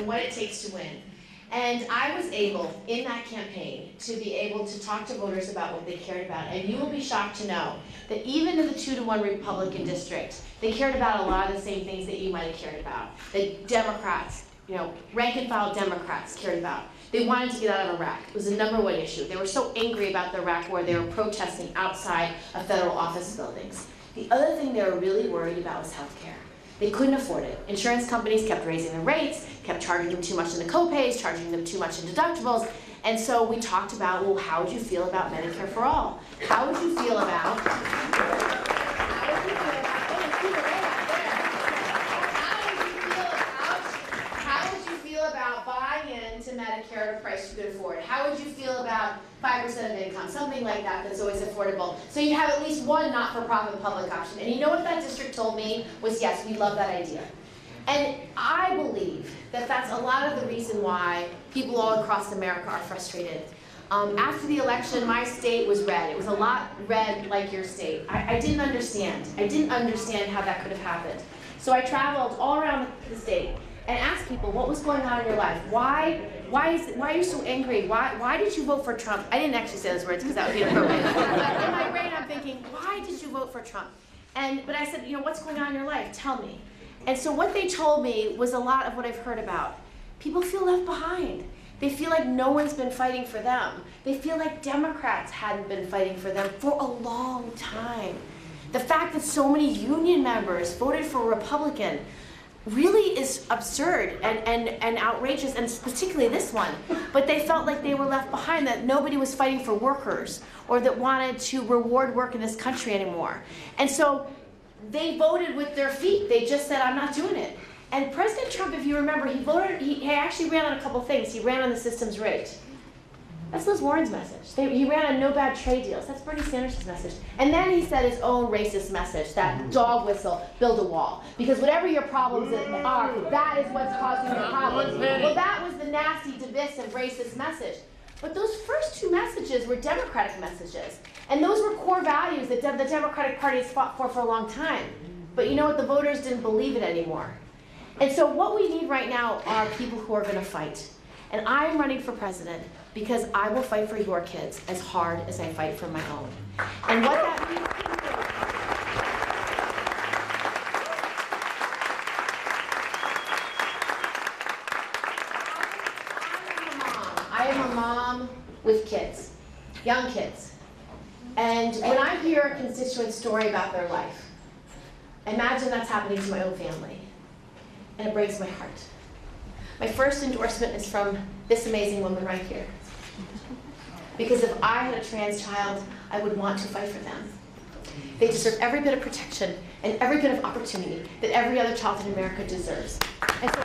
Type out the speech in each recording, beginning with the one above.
and what it takes to win. And I was able, in that campaign, to be able to talk to voters about what they cared about. And you will be shocked to know that even in the 2-to-1 Republican district, they cared about a lot of the same things that you might have cared about. That Democrats, rank and file Democrats cared about. They wanted to get out of Iraq. It was the #1 issue. They were so angry about the Iraq war, they were protesting outside of federal office buildings. The other thing they were really worried about was health care. They couldn't afford it. Insurance companies kept raising their rates, kept charging them too much in the co-pays, charging them too much in deductibles. And so we talked about, well, how would you feel about Medicare for all? How would you feel about, buying into Medicare at a price you could afford? How would you feel about 5% of income, something like that that's always affordable? So you have at least one not-for-profit public option. And you know what that district told me was, yes, we love that idea. And I believe that that's a lot of the reason why people all across America are frustrated. After the election, my state was red. It was a lot red like your state. I didn't understand. I didn't understand how that could have happened. So I traveled all around the state and asked people what was going on in your life. Why are you so angry? Why did you vote for Trump? I didn't actually say those words because that would be inappropriate. But in my brain I'm thinking, why did you vote for Trump? But I said, what's going on in your life? Tell me. And so what they told me was a lot of what I've heard about. People feel left behind. They feel like no one's been fighting for them. They feel like Democrats hadn't been fighting for them for a long time. The fact that so many union members voted for a Republican really is absurd and outrageous, and particularly this one. But they felt like they were left behind, that nobody was fighting for workers or that wanted to reward work in this country anymore. And so they voted with their feet. They just said, I'm not doing it. And President Trump, if you remember, he actually ran on a couple things. He ran on the system's rigged. That's Liz Warren's message. He ran on no bad trade deals. That's Bernie Sanders' message. And then he said his own racist message, that dog whistle, build a wall. Because whatever your problems are, that is what's causing your problems. Well, that was the nasty, divisive, racist message. But those first two messages were Democratic messages. And those were core values that the Democratic Party has fought for a long time. But you know what? The voters didn't believe it anymore. And so what we need right now are people who are going to fight. And I'm running for president because I will fight for your kids as hard as I fight for my own. And what that means I am a mom with kids, young kids. And when I hear a constituent's story about their life, imagine that's happening to my own family. And it breaks my heart. My first endorsement is from this amazing woman right here. Because if I had a trans child, I would want to fight for them. They deserve every bit of protection and every bit of opportunity that every other child in America deserves. And so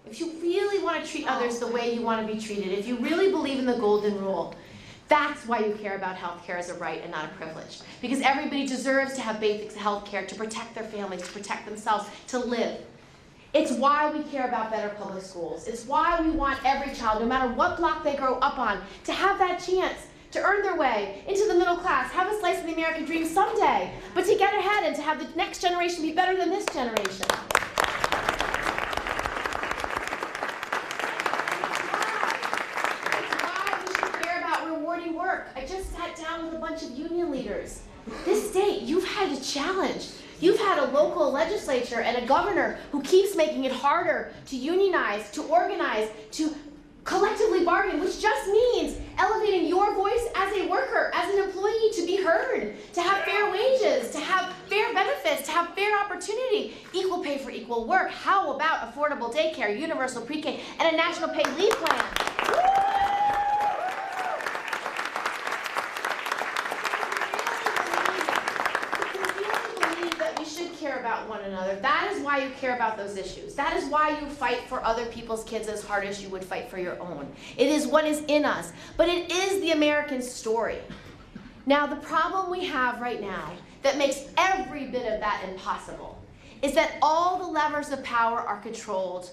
if you really want to treat others the way you want to be treated, if you really believe in the golden rule, that's why you care about health care as a right and not a privilege. Because everybody deserves to have basic health care to protect their families, to protect themselves, to live. It's why we care about better public schools. It's why we want every child, no matter what block they grow up on, to have that chance to earn their way into the middle class, have a slice of the American dream someday, but to get ahead and to have the next generation be better than this generation. Work. I just sat down with a bunch of union leaders. This state, you've had a challenge. You've had a local legislature and a governor who keeps making it harder to unionize, to organize, to collectively bargain, which just means elevating your voice as a worker, as an employee, to be heard, to have fair wages, to have fair benefits, to have fair opportunity, equal pay for equal work. How about affordable daycare, universal pre-K, and a national paid leave plan? Care about one another. That is why you care about those issues. That is why you fight for other people's kids as hard as you would fight for your own. It is what is in us, but it is the American story. Now, the problem we have right now that makes every bit of that impossible is that all the levers of power are controlled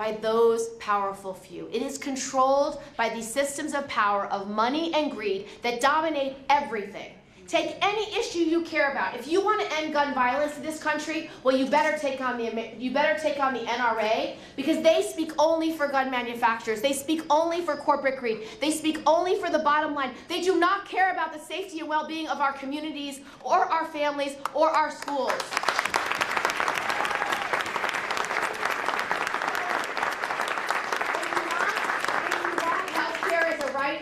by those powerful few. It is controlled by these systems of power of money and greed that dominate everything. Take any issue you care about. If you want to end gun violence in this country, well, you better take on the NRA, because they speak only for gun manufacturers. They speak only for corporate greed. They speak only for the bottom line. They do not care about the safety and well-being of our communities or our families or our schools.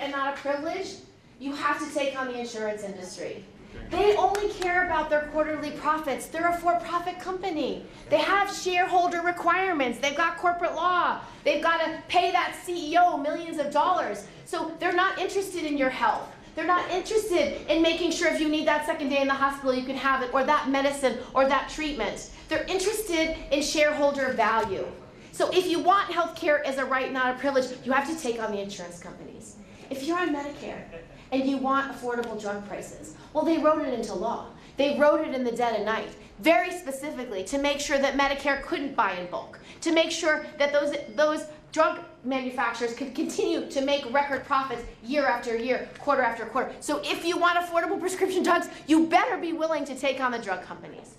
And not a privilege, you have to take on the insurance industry. They only care about their quarterly profits. They're a for-profit company. They have shareholder requirements. They've got corporate law. They've got to pay that CEO millions of dollars. So they're not interested in your health. They're not interested in making sure if you need that second day in the hospital, you can have it, or that medicine, or that treatment. They're interested in shareholder value. So if you want health care as a right, not a privilege, you have to take on the insurance companies. If you're on Medicare and you want affordable drug prices, well, they wrote it into law. They wrote it in the dead of night, very specifically to make sure that Medicare couldn't buy in bulk, to make sure that those drug manufacturers could continue to make record profits year after year, quarter after quarter. So if you want affordable prescription drugs, you better be willing to take on the drug companies.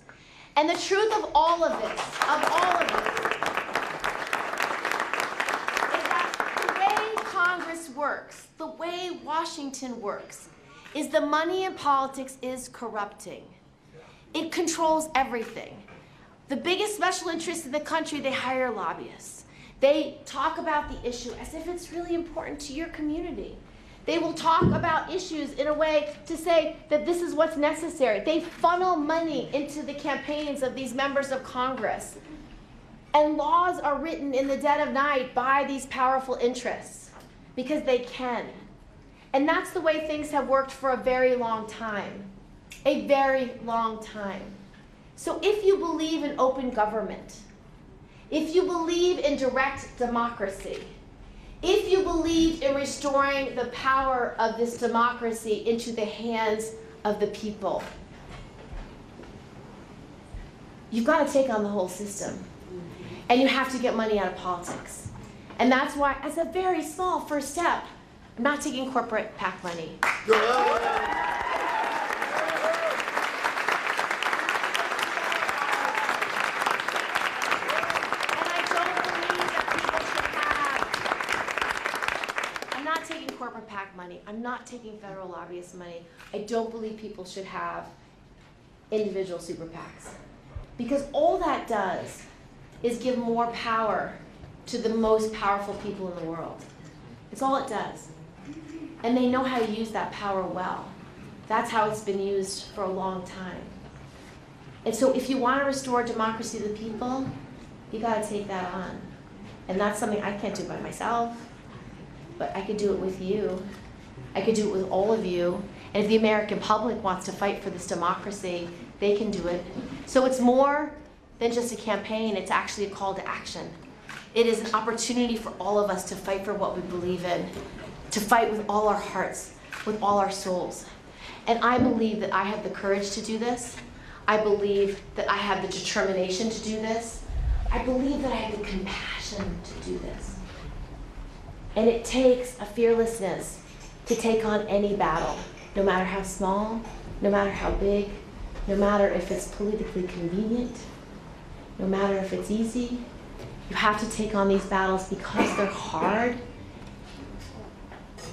And the truth of all of this, works, the way Washington works, is the money in politics is corrupting. It controls everything. The biggest special interests in the country, they hire lobbyists. They talk about the issue as if it's really important to your community. They will talk about issues in a way to say that this is what's necessary. They funnel money into the campaigns of these members of Congress. And laws are written in the dead of night by these powerful interests. Because they can. And that's the way things have worked for a very long time. A very long time. So if you believe in open government, if you believe in direct democracy, if you believe in restoring the power of this democracy into the hands of the people, you've got to take on the whole system. And you have to get money out of politics. And that's why, as a very small first step, I'm not taking corporate PAC money. And I don't believe that people should have, I'm not taking corporate PAC money. I'm not taking federal lobbyist money. I don't believe people should have individual super PACs. Because all that does is give more power to the most powerful people in the world. It's all it does. And they know how to use that power well. That's how it's been used for a long time. And so if you want to restore democracy to the people, you got to take that on. And that's something I can't do by myself, but I could do it with you. I could do it with all of you. And if the American public wants to fight for this democracy, they can do it. So it's more than just a campaign, it's actually a call to action. It is an opportunity for all of us to fight for what we believe in, to fight with all our hearts, with all our souls. And I believe that I have the courage to do this. I believe that I have the determination to do this. I believe that I have the compassion to do this. And it takes a fearlessness to take on any battle, no matter how small, no matter how big, no matter if it's politically convenient, no matter if it's easy. You have to take on these battles because they're hard.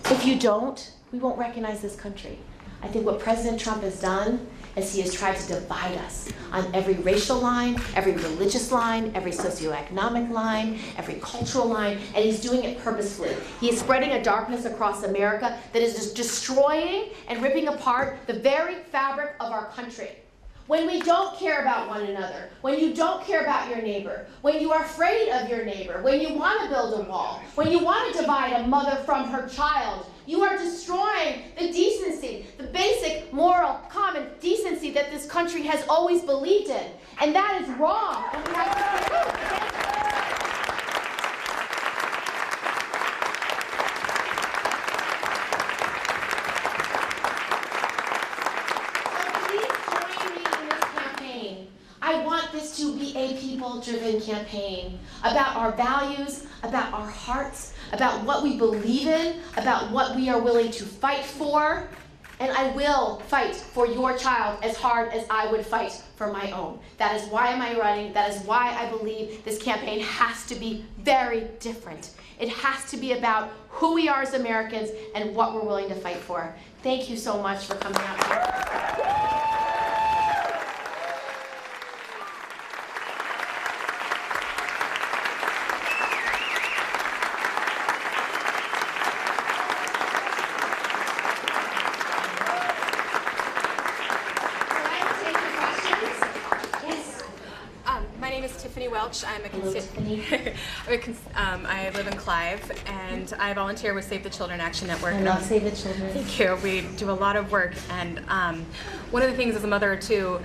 If you don't, we won't recognize this country. I think what President Trump has done is he has tried to divide us on every racial line, every religious line, every socioeconomic line, every cultural line, and he's doing it purposefully. He is spreading a darkness across America that is just destroying and ripping apart the very fabric of our country. When we don't care about one another, when you don't care about your neighbor, when you are afraid of your neighbor, when you want to build a wall, when you want to divide a mother from her child, you are destroying the decency, the basic moral, common decency that this country has always believed in. And that is wrong. And we have to stand up against it. I want this to be a people-driven campaign about our values, about our hearts, about what we believe in, about what we are willing to fight for. And I will fight for your child as hard as I would fight for my own. That is why am I running. That is why I believe this campaign has to be very different. It has to be about who we are as Americans and what we're willing to fight for. Thank you so much for coming out here. I'm a constituent. I live in Clive, and I volunteer with Save the Children Action Network. I love Save the Children. Thank you. We do a lot of work, and one of the things as a mother too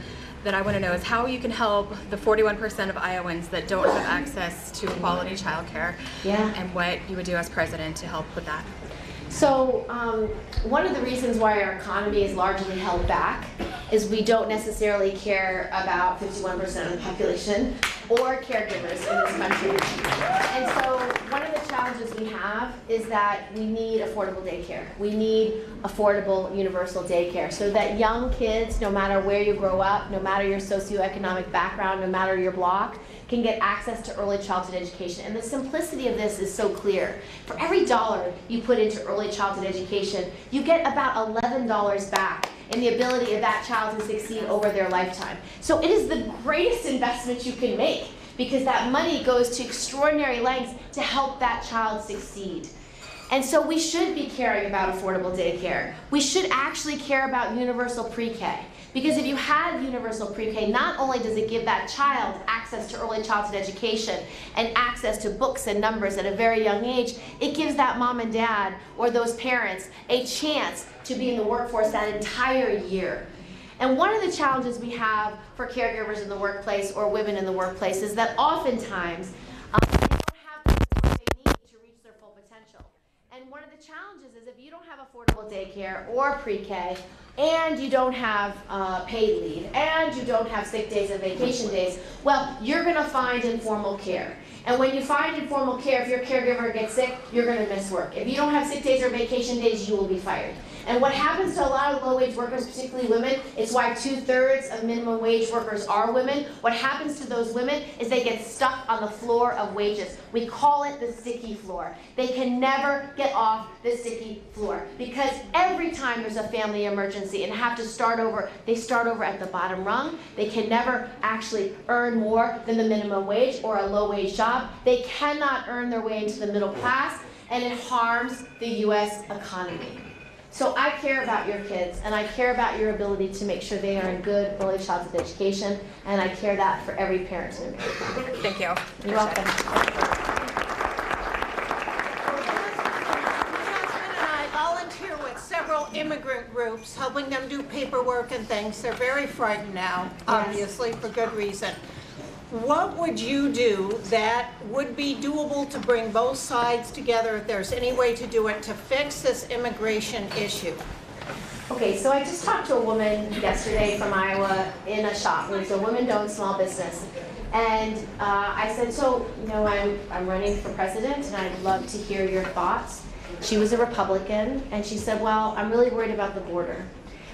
that I want to know is how you can help the 41% of Iowans that don't have access to quality childcare, and what you would do as president to help with that. So one of the reasons why our economy is largely held back is we don't necessarily care about 51% of the population or caregivers in this country. And so one of the challenges we have is that we need affordable daycare. We need affordable universal daycare so that young kids, no matter where you grow up, no matter your socioeconomic background, no matter your block, can get access to early childhood education. And the simplicity of this is so clear. For every dollar you put into early childhood education, you get about $11 back in the ability of that child to succeed over their lifetime. So it is the greatest investment you can make because that money goes to extraordinary lengths to help that child succeed. And so we should be caring about affordable daycare. We should actually care about universal pre-K. Because if you have universal pre-K, not only does it give that child access to early childhood education and access to books and numbers at a very young age, it gives that mom and dad or those parents a chance to be in the workforce that entire year. And one of the challenges we have for caregivers in the workplace or women in the workplace is that oftentimes they don't have the support they need to reach their full potential. And one of the challenges is if you don't have affordable daycare or pre-K, and you don't have paid leave, and you don't have sick days and vacation days, well, you're going to find informal care. And when you find informal care, if your caregiver gets sick, you're going to miss work. If you don't have sick days or vacation days, you will be fired. And what happens to a lot of low-wage workers, particularly women, it's why 2/3 of minimum wage workers are women. What happens to those women is they get stuck on the floor of wages. We call it the sticky floor. They can never get off the sticky floor because every time there's a family emergency and have to start over, they start over at the bottom rung. They can never actually earn more than the minimum wage or a low-wage job. They cannot earn their way into the middle class, and it harms the U.S. economy. So I care about your kids, and I care about your ability to make sure they are in good early childhood education, and I care that for every parent in America. Thank you. You're welcome. I volunteer with several immigrant groups, helping them do paperwork and things. They're very frightened now, obviously, for good reason. What would you do that would be doable to bring both sides together, if there's any way to do it, to fix this immigration issue? Okay, so I just talked to a woman yesterday from Iowa in a shop. It's a women-owned small business. And I said, so, you know, I'm running for president, and I'd love to hear your thoughts. She was a Republican, and she said, well, I'm really worried about the border.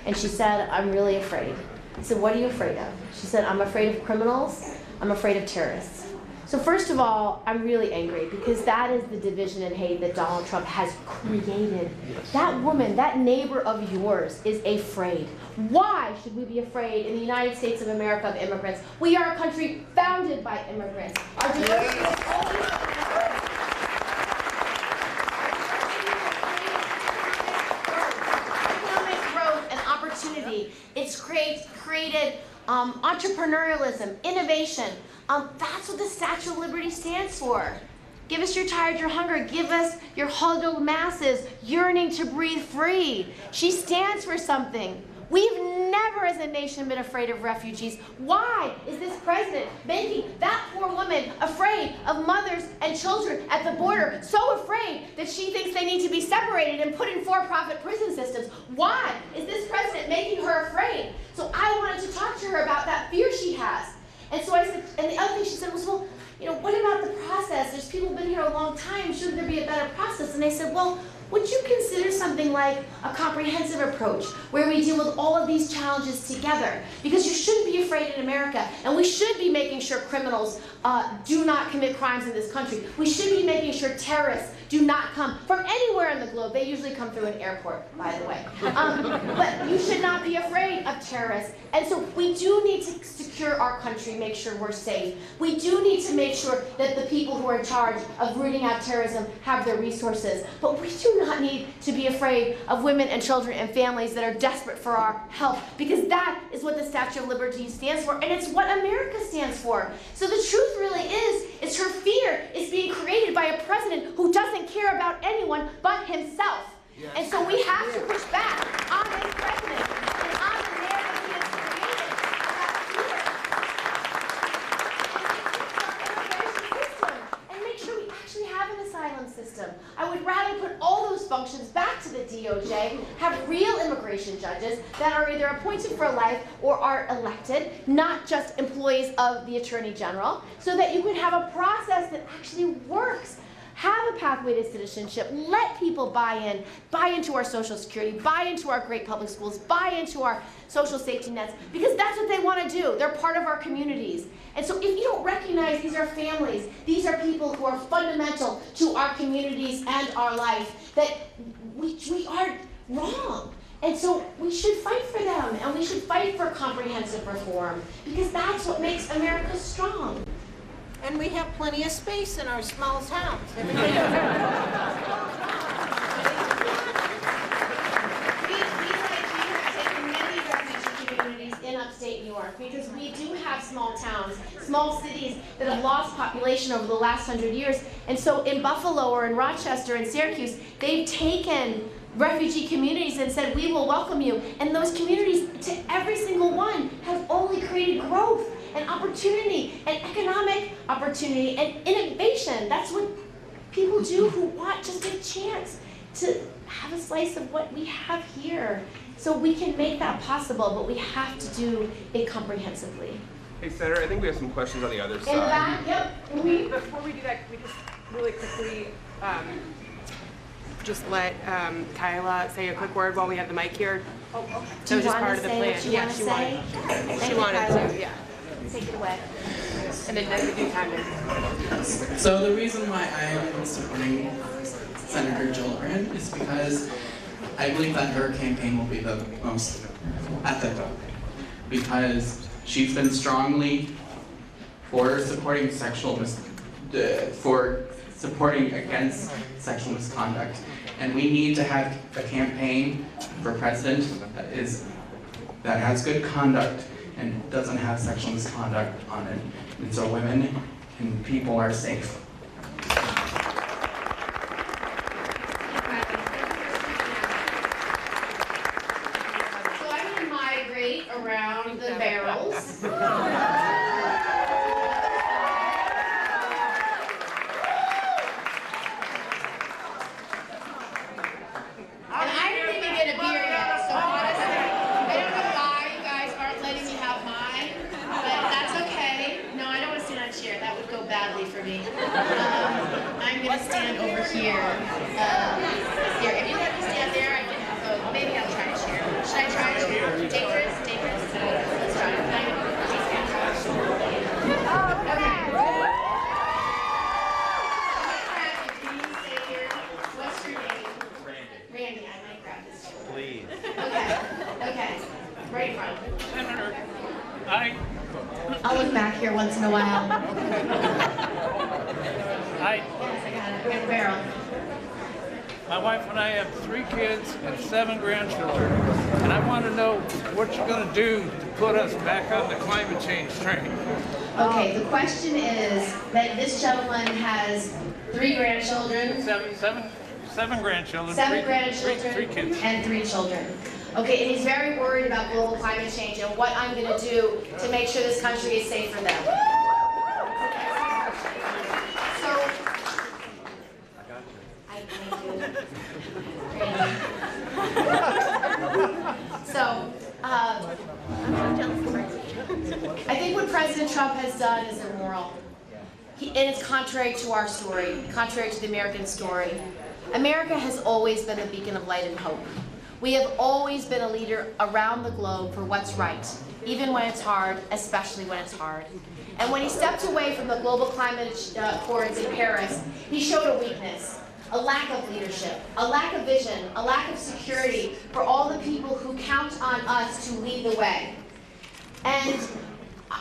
And she said, I'm really afraid. I said, what are you afraid of? She said, I'm afraid of criminals. I'm afraid of terrorists. So first of all, I'm really angry because that is the division and hate that Donald Trump has created. That woman, that neighbor of yours is afraid. Why should we be afraid in the United States of America of immigrants? We are a country founded by immigrants. Our diversity is always economic growth and opportunity. It's created entrepreneurialism, innovation. That's what the Statue of Liberty stands for. Give us your tired, your hunger. Give us your huddled masses yearning to breathe free. She stands for something. We've never as a nation been afraid of refugees. Why is this president making that poor woman afraid of mothers and children at the border, so afraid that she thinks they need to be separated and put in for-profit prison systems? Why is this president making her afraid? So I wanted to talk to her about that fear she has. And so I said, and the other thing she said was, well, you know, what about the process? There's people who've been here a long time. Shouldn't there be a better process? And I said, well, would you consider something like a comprehensive approach where we deal with all of these challenges together? Because you shouldn't be afraid in America, and we should be making sure criminals do not commit crimes in this country. We should be making sure terrorists do not come from anywhere in the globe. They usually come through an airport, by the way. But you should not be afraid of terrorists. And so we do need to secure our country, make sure we're safe. We do need to make sure that the people who are in charge of rooting out terrorism have their resources. But we do not need to be afraid of women and children and families that are desperate for our help, because that is what the Statue of Liberty stands for, and it's what America stands for. So the truth really is her fear is being created by a president who doesn't care about anyone but himself. Yes. And so we have to push back on this president and on the narrative he has created about fear. And make sure we actually have an asylum system. I would rather put all those functions back to the DOJ, have real immigration judges that are either appointed for life or are elected, not just employees of the Attorney General, so that you can have a process that actually works. Have a pathway to citizenship. Let people buy into our Social Security, buy into our great public schools, buy into our social safety nets, because that's what they want to do. They're part of our communities. And so if you don't recognize these are families, these are people who are fundamental to our communities and our life, that we are wrong. And so we should fight for them, and we should fight for comprehensive reform, because that's what makes America strong. And we have plenty of space in our small towns. We have taken many refugee communities in upstate New York, because we do have small towns, small cities that have lost population over the last 100 years. And so in Buffalo or in Rochester and Syracuse, they've taken refugee communities and said, we will welcome you. And those communities, to every single one, have only created growth and opportunity and economic opportunity and innovation. That's what people do who want just a chance to have a slice of what we have here. So we can make that possible, but we have to do it comprehensively. Hey, Senator, I think we have some questions on the other side. In the back, yep. Before we do that, can we just really quickly just let Kyla say a quick word while we have the mic here? Oh, okay. That was just part of the plan. Yeah, she wanted. She wanted to, yeah. Take it away. And then we do time. So the reason why I am supporting Senator Gillibrand is because I believe that her campaign will be the most ethical, because she's been strongly for supporting supporting against sexual misconduct, and we need to have a campaign for president that has good conduct and doesn't have sexual misconduct on it, and so women and people are safe. So I'm going to migrate around the barrels. And I didn't even get a beer yet, so honestly, I don't know why you guys aren't letting me have mine, but that's okay. No, I don't want to stand on a chair. That would go badly for me. I'm going to stand over here. Here, if you let me stand there, I can. Oh, maybe I'll try a chair. Should I try a chair? Take this. Let's try it. Okay. Can you stay here? What's your name? Randy, I might grab this chair. Please. Okay. Right in front. Senator, I'll look back here once in a while. I, Yes, I got it. I got the barrel. my wife and I have 3 kids and 7 grandchildren, and I want to know what you're going to do to put us back on the climate change train. Okay, the question is that this gentleman has 3 grandchildren, Seven grandchildren. 7 three grandchildren, kids. and 3 children. Okay, and he's very worried about global climate change and what I'm going to do to make sure this country is safe for them. So, I thank you. So, I'm not jealous. I think what President Trump has done is immoral. And it's contrary to our story, contrary to the American story. America has always been a beacon of light and hope. We have always been a leader around the globe for what's right, even when it's hard, especially when it's hard. And when he stepped away from the global climate accords in Paris, he showed a weakness, a lack of leadership, a lack of vision, a lack of security for all the people who count on us to lead the way. And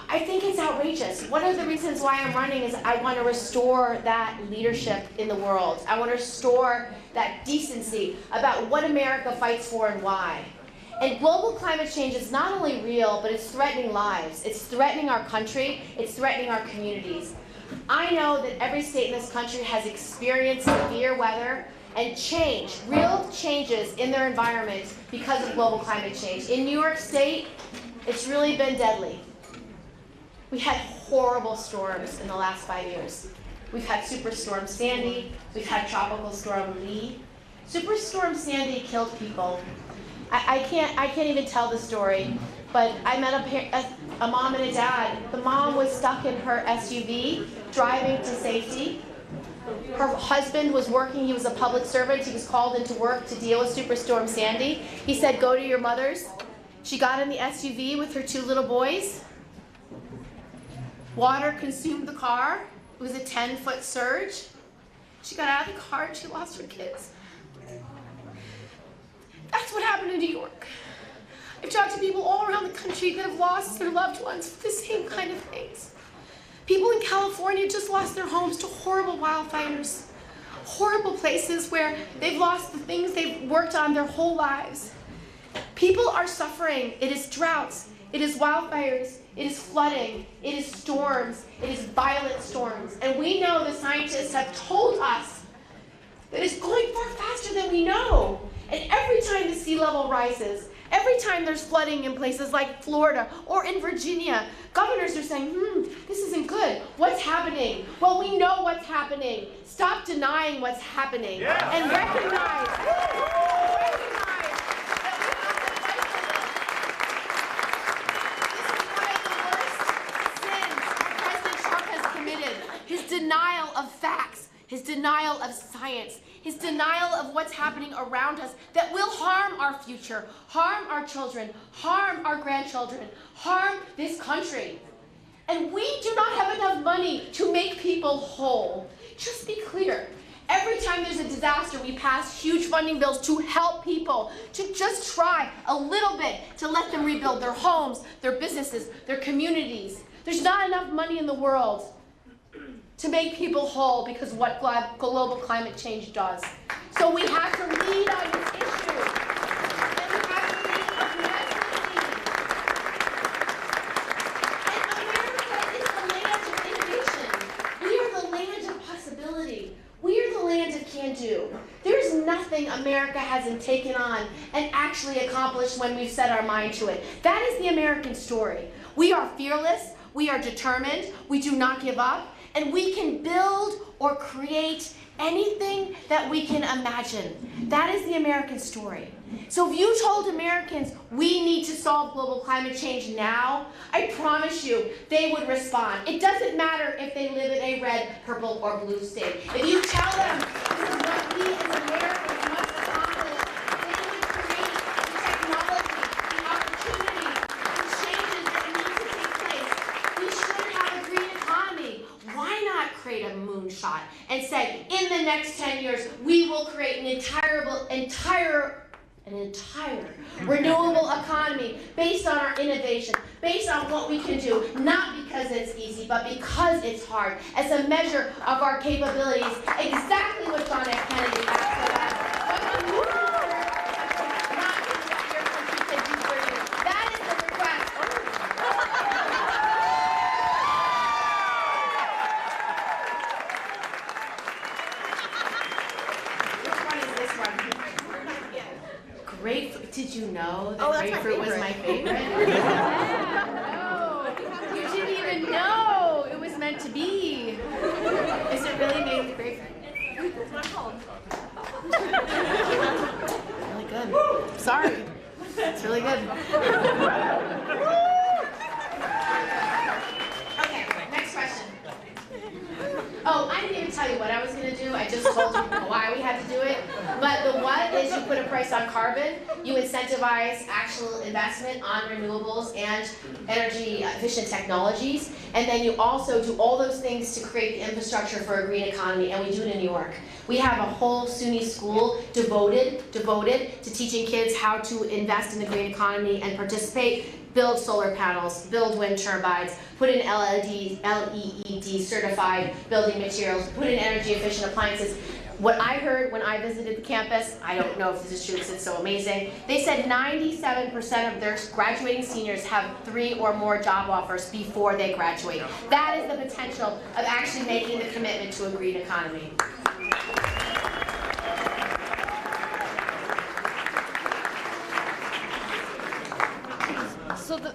I think it's outrageous. One of the reasons why I'm running is I want to restore that leadership in the world. I want to restore that decency about what America fights for and why. And global climate change is not only real, but it's threatening lives. It's threatening our country. It's threatening our communities. I know that every state in this country has experienced severe weather and change, real changes in their environment because of global climate change. In New York State, it's really been deadly. We had horrible storms in the last 5 years. We've had Superstorm Sandy, we've had Tropical Storm Lee. Superstorm Sandy killed people. I can't even tell the story, but I met a mom and a dad. The mom was stuck in her SUV, driving to safety. Her husband was working, he was a public servant, he was called into work to deal with Superstorm Sandy. He said, go to your mother's. She got in the SUV with her 2 little boys. Water consumed the car. It was a 10-foot surge. She got out of the car and she lost her kids. That's what happened in New York. I've talked to people all around the country that have lost their loved ones for the same kind of things. People in California just lost their homes to horrible wildfires. Horrible places where they've lost the things they've worked on their whole lives. People are suffering. It is droughts. It is wildfires, it is flooding, it is storms, it is violent storms. And we know the scientists have told us that it's going far faster than we know. And every time the sea level rises, every time there's flooding in places like Florida or in Virginia, governors are saying, this isn't good. What's happening? Well, we know what's happening. Stop denying what's happening and recognize. His denial of facts, his denial of science, his denial of what's happening around us that will harm our future, harm our children, harm our grandchildren, harm this country. And we do not have enough money to make people whole. Just be clear. Every time there's a disaster, we pass huge funding bills to help people, to just try a little bit to let them rebuild their homes, their businesses, their communities. There's not enough money in the world to make people whole because of what global climate change does. So we have to lead on this issue. And we have to lead. And America is the land of innovation. We are the land of possibility. We are the land of can-do. There's nothing America hasn't taken on and actually accomplished when we've set our mind to it. That is the American story. We are fearless. We are determined. We do not give up. And we can build or create anything that we can imagine. That is the American story. So if you told Americans we need to solve global climate change now, I promise you they would respond. It doesn't matter if they live in a red, purple, or blue state. If you tell them this is what we as Americans must accomplish, they would create the technology, the opportunity, the changes that need to take place. We should have a green economy. Why not create a moonshot and say, in the next 10 years, we will create an entire renewable economy based on our innovation, based on what we can do, not because it's easy, but because it's hard, as a measure of our capabilities, exactly what John F. Kennedy asked about. What can you do for America, not what your country can do for you. That is the request. Grapefruit. Did you know that grapefruit was my favorite? No, you didn't even know it was meant to be. Is it really made with grapefruit? It's not called. Really good. Sorry. It's really good. Okay, next question. tell you what I was going to do. I just told you why we had to do it. But the what is you put a price on carbon, you incentivize actual investment on renewables and energy efficient technologies, and then you also do all those things to create the infrastructure for a green economy, and we do it in New York. We have a whole SUNY school devoted to teaching kids how to invest in the green economy and participate, build solar panels, build wind turbines, put in LEED certified building materials, put in energy efficient appliances. What I heard when I visited the campus, I don't know if this is true because it's so amazing, they said 97% of their graduating seniors have 3 or more job offers before they graduate. That is the potential of actually making the commitment to a green economy. So the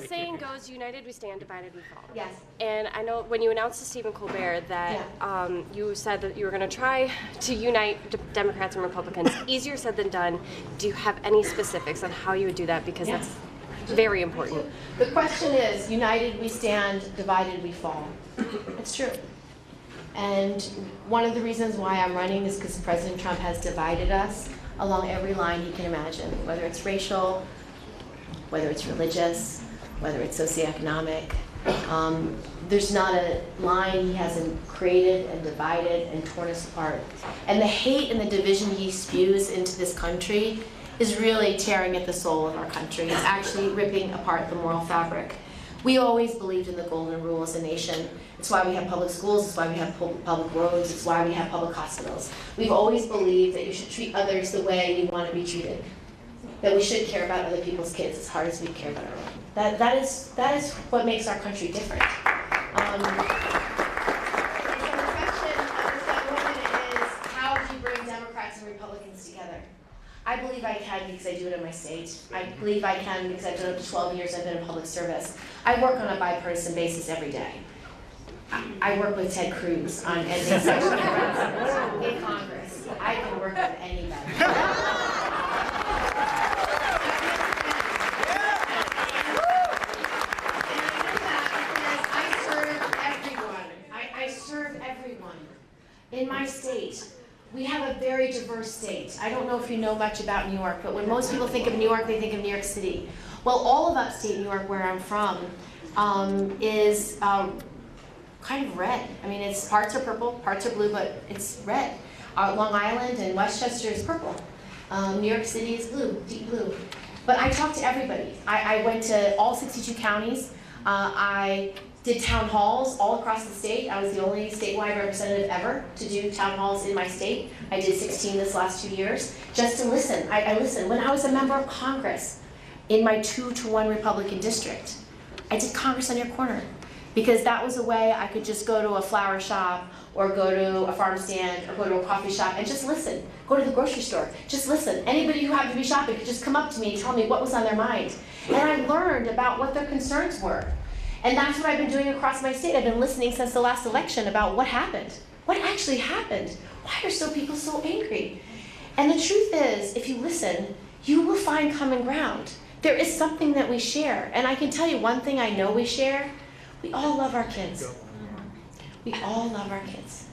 saying goes, united we stand, divided we fall. Yes. And I know when you announced to Stephen Colbert that you said that you were going to try to unite Democrats and Republicans. Easier said than done. Do you have any specifics on how you would do that? Because that's very important. The question is, united we stand, divided we fall. It's true. And one of the reasons why I'm running is because President Trump has divided us along every line he can imagine, whether it's racial, whether it's religious, whether it's socioeconomic. There's not a line he hasn't created and divided and torn us apart. And the hate and the division he spews into this country is really tearing at the soul of our country. It's actually ripping apart the moral fabric. We always believed in the golden rule as a nation. It's why we have public schools, it's why we have public roads, it's why we have public hospitals. We've always believed that you should treat others the way you want to be treated. That we should care about other people's kids as hard as we care about our own. That is what makes our country different. The question of this young woman is, how do you bring Democrats and Republicans together? I believe I can because I do it in my state. I believe I can because I've done it for 12 years. I've been in public service. I work on a bipartisan basis every day. I work with Ted Cruz on ending sexual harassment in Congress. I can work with anybody. In my state, we have a very diverse state. I don't know if you know much about New York, but when most people think of New York, they think of New York City. Well, all of upstate New York, where I'm from, is kind of red. I mean, it's parts are purple, parts are blue, but it's red. Long Island and Westchester is purple. New York City is blue, deep blue. But I talked to everybody. I went to all 62 counties. I did town halls all across the state. I was the only statewide representative ever to do town halls in my state. I did 16 this last 2 years, just to listen. I listened. When I was a member of Congress in my 2-to-1 Republican district, I did Congress on your corner, because that was a way I could just go to a flower shop or go to a farm stand or go to a coffee shop and just listen. Go to the grocery store, just listen. Anybody who happened to be shopping could just come up to me and tell me what was on their mind. And I learned about what their concerns were. And that's what I've been doing across my state. I've been listening since the last election about what happened. What actually happened? Why are people so angry? And the truth is, if you listen, you will find common ground. There is something that we share. And I can tell you one thing I know we share. We all love our kids. We all love our kids.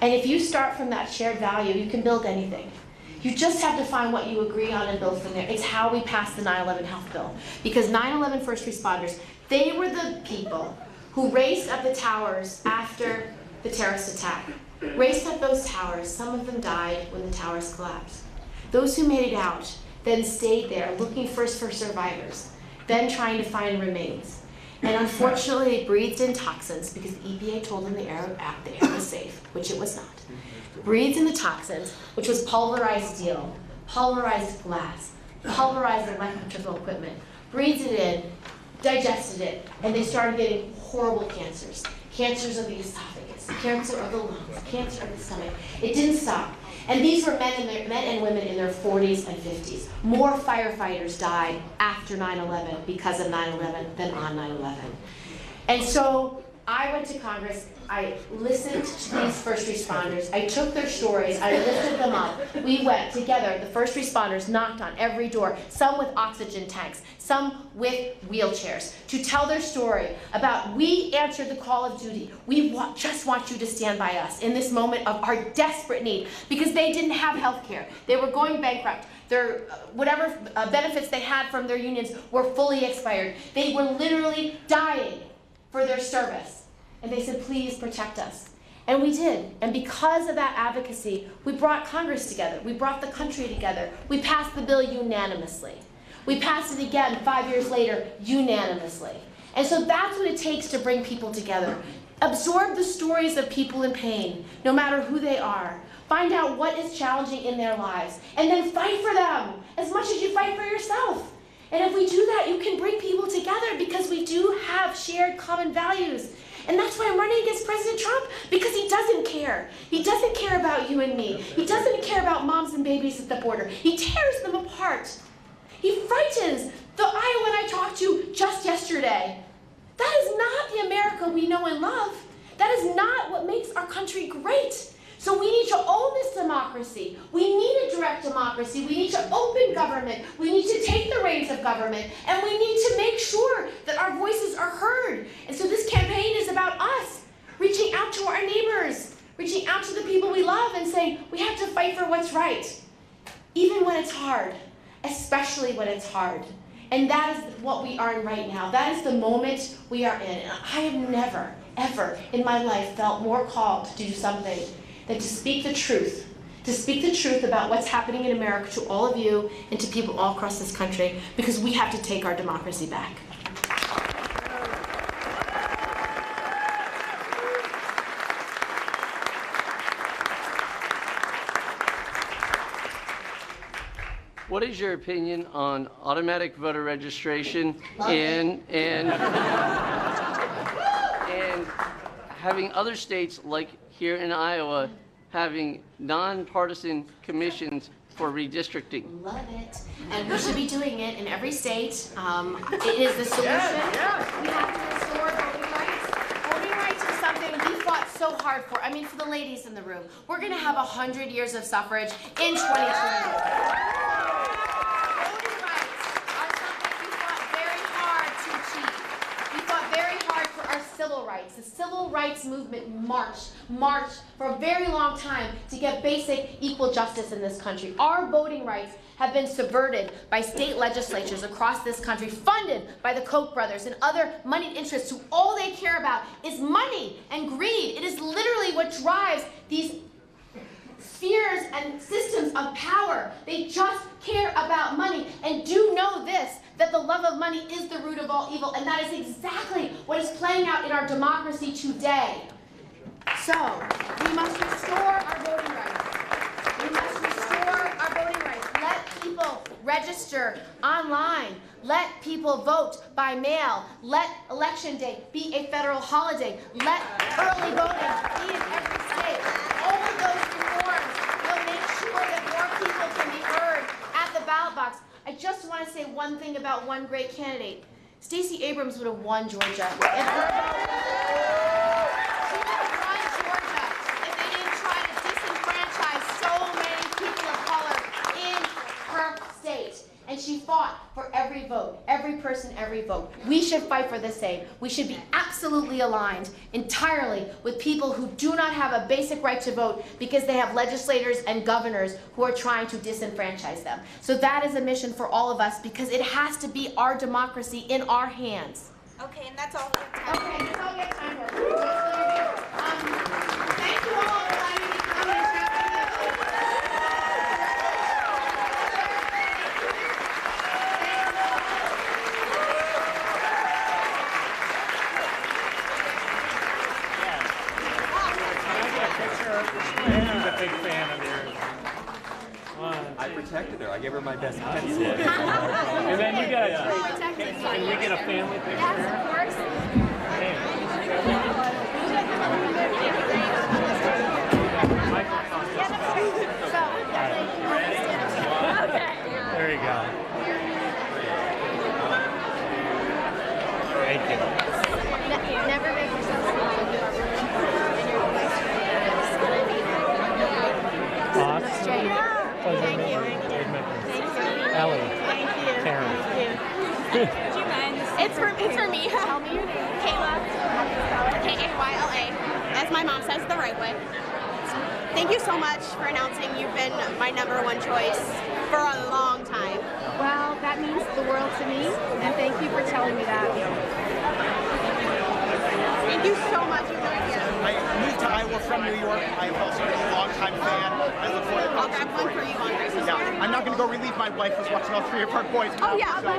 And if you start from that shared value, you can build anything. You just have to find what you agree on and build from there. It's how we passed the 9/11 health bill. Because 9/11 first responders, they were the people who raced up the towers after the terrorist attack. Raced up those towers. Some of them died when the towers collapsed. Those who made it out then stayed there looking first for survivors, then trying to find remains. And unfortunately, they breathed in toxins because the EPA told them the air was safe, which it was not. Breathed in the toxins, which was pulverized steel, pulverized glass, pulverized electrical equipment. Breathed it in, digested it, and they started getting horrible cancers. Cancers of the esophagus, cancer of the lungs, cancer of the stomach. It didn't stop. And these were men and women in their 40s and 50s. More firefighters died after 9/11 because of 9/11 than on 9/11. And so I went to Congress, I listened to these first responders, I took their stories, I lifted them up. We went together, the first responders knocked on every door, some with oxygen tanks, some with wheelchairs, to tell their story about we answered the call of duty. We just want you to stand by us in this moment of our desperate need, because they didn't have health care. They were going bankrupt. Their whatever benefits they had from their unions were fully expired. They were literally dying for their service. And they said, please protect us. And we did. And because of that advocacy, we brought Congress together. We brought the country together. We passed the bill unanimously. We passed it again 5 years later unanimously. And so that's what it takes to bring people together. Absorb the stories of people in pain, no matter who they are. Find out what is challenging in their lives, and then fight for them as much as you fight for yourself. And if we do that, you can bring people together because we do have shared common values. And that's why I'm running against President Trump, because he doesn't care. He doesn't care about you and me. He doesn't care about moms and babies at the border. He tears them apart. He frightens the Iowan I talked to just yesterday. That is not the America we know and love. That is not what makes our country great. So we need to own this democracy. We need a direct democracy. We need to open government. We need to take the reins of government. And we need to make sure that our voices are heard. And so this campaign is about us, reaching out to our neighbors, reaching out to the people we love and saying, we have to fight for what's right, even when it's hard, especially when it's hard. And that is what we are in right now. That is the moment we are in. And I have never, ever in my life felt more called to do something than to speak the truth about what's happening in America to all of you and to people all across this country, because we have to take our democracy back. What is your opinion on automatic voter registration and having other states like here in Iowa having nonpartisan commissions for redistricting? Love it. And we should be doing it in every state. It is the solution. We have to restore voting rights. Voting rights is something we fought so hard for. I mean, for the ladies in the room, we're going to have 100 years of suffrage in 2020. Civil rights. The civil rights movement marched for a very long time to get basic equal justice in this country. Our voting rights have been subverted by state legislatures across this country, funded by the Koch brothers and other moneyed interests who all they care about is money and greed. It is literally what drives these spheres and systems of power. They just care about money. And do know this, that the love of money is the root of all evil, and that is exactly what is playing out in our democracy today. So, we must restore our voting rights. We must restore our voting rights. Let people register online. Let people vote by mail. Let Election Day be a federal holiday. Let early voting be in every state. All of those reforms will make sure that more people can be heard at the ballot box. I just want to say one thing about one great candidate. Stacey Abrams would have won Georgia. She would have won Georgia if they didn't try to disenfranchise so many people of color in her state. And she fought for every vote, every person, every vote. We should fight for the same. We should be absolutely aligned entirely with people who do not have a basic right to vote because they have legislators and governors who are trying to disenfranchise them. So that is a mission for all of us, because it has to be our democracy in our hands. Okay, and that's all we have time for. Okay, that's all we have time for. Thank you all for letting me come and chat with you. I'm a big fan of yours. I protected her. I gave her my best pencil. And then you got can we get a family picture? Yes, of course. There you go. Thank you. Never make yourself Okay. Thank you so much for announcing you've been my #1 choice for a long time. Well, that means the world to me, and thank you for telling me that. Thank you so much. You have no idea. I moved to Iowa from New York. I've also been a longtime fan. I look forward to I'll grab one for you on Christmas. Yeah, I'm not going to go relieve my wife who's watching all 3 of our boys. Oh yeah. So,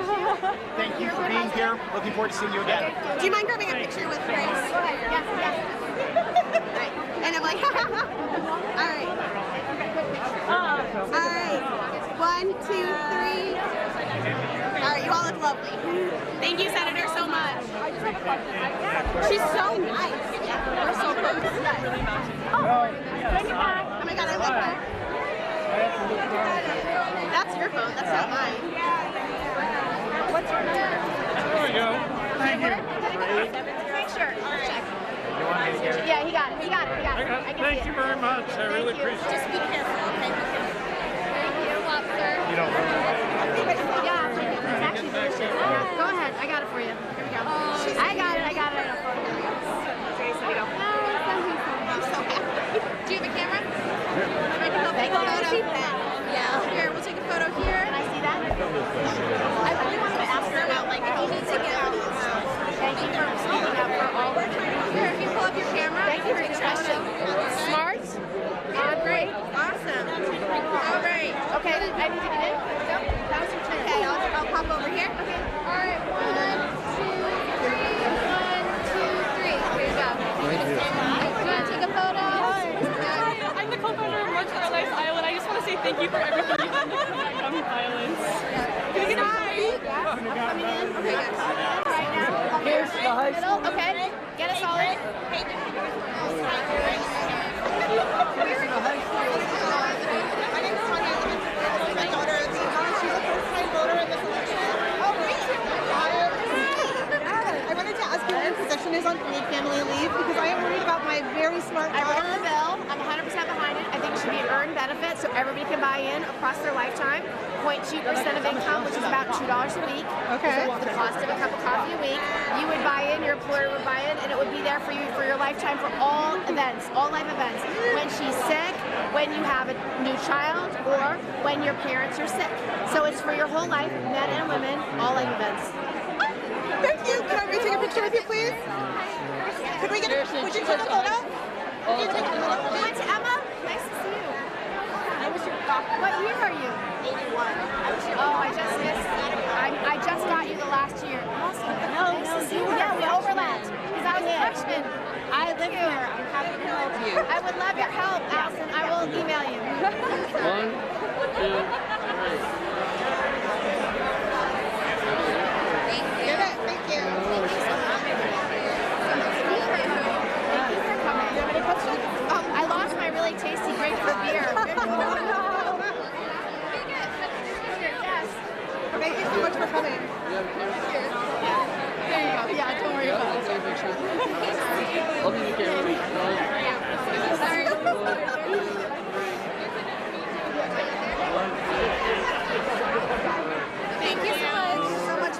thank you for being here. Looking forward to seeing you again. Do you mind grabbing a picture with Grace? Go ahead. Yes, yes. Right. And I'm like, all right. All right. 1, 2, 3. All right, you all look lovely. Thank you, Senator, so much. She's so nice. Yeah, we're so close. Oh, bring it back. Oh my God, I love her. That's your phone. That's not mine. What's your number? There we go. Thank you. Make sure. Check. Yeah, he got it. He got it. He got it. I can Thank see you it. very much. I really appreciate it. Just be careful, okay? Be careful. Thank you, lobster. You don't know. Yeah, it's actually delicious. Yeah, go ahead. I got it for you. Here we go. I got it. I got it. Grace, there we go. I'm so happy. Do you have a camera? Thank you. Yeah. Here, we'll take a photo here. Can I see that? I really wanted to ask her about, like, if you need to get out. Thank you for speaking up for all. Here, if you pull up your camera. Thank you for your question. Smart. Great. Awesome. All right. Okay, I need to get in. Go. That was your turn. Okay, I'll pop over here. Okay. All right. 1, 2, 3. 1, 2, 3. Here you go. Thank you. Do you want to take a photo? I'm the co-founder of March for Our Lives Iowa, and I just want to say thank you for everything you've done to prevent gun violence. Can we get a Coming in. Okay, good. Right now. Here's the high school. Okay. Get us all in. My name is Tanya. My daughter is she's a first-time voter in this election. Oh, me too. I wanted to ask you what your position is on paid family leave because I am worried about my very smart I daughter. wrote the bill. I'm 100% behind it. I think it should be an earned benefit so everybody can buy in across their lifetime. 0.2% of income, which is about $2 a week. Okay. So it's the cost of a cup of coffee a week. You would buy in, your employer would buy in, and it would be there for you for your lifetime for all events, all life events. When she's sick, when you have a new child, or when your parents are sick. So it's for your whole life, men and women, all life events. Thank you. Can I take a picture with you, please? Could we get a, would you take a photo? Would you take a photo? Hi to Emma. Nice to see you. I was your doctor. What year are you? 81. Oh, I just missed. I just got you the last year. Awesome. Nice to see you. Yeah, we overlapped because I was a freshman. I live here. I'm happy to help you. I would love your help, Allison. I will email you. 1, 2, 3. Thank you. Thank you so much. Do you have any questions? I lost my really tasty grapefruit beer. Thank you so much for coming. There you go. Yeah, don't worry about it. I'll be the camera. Thank you so much.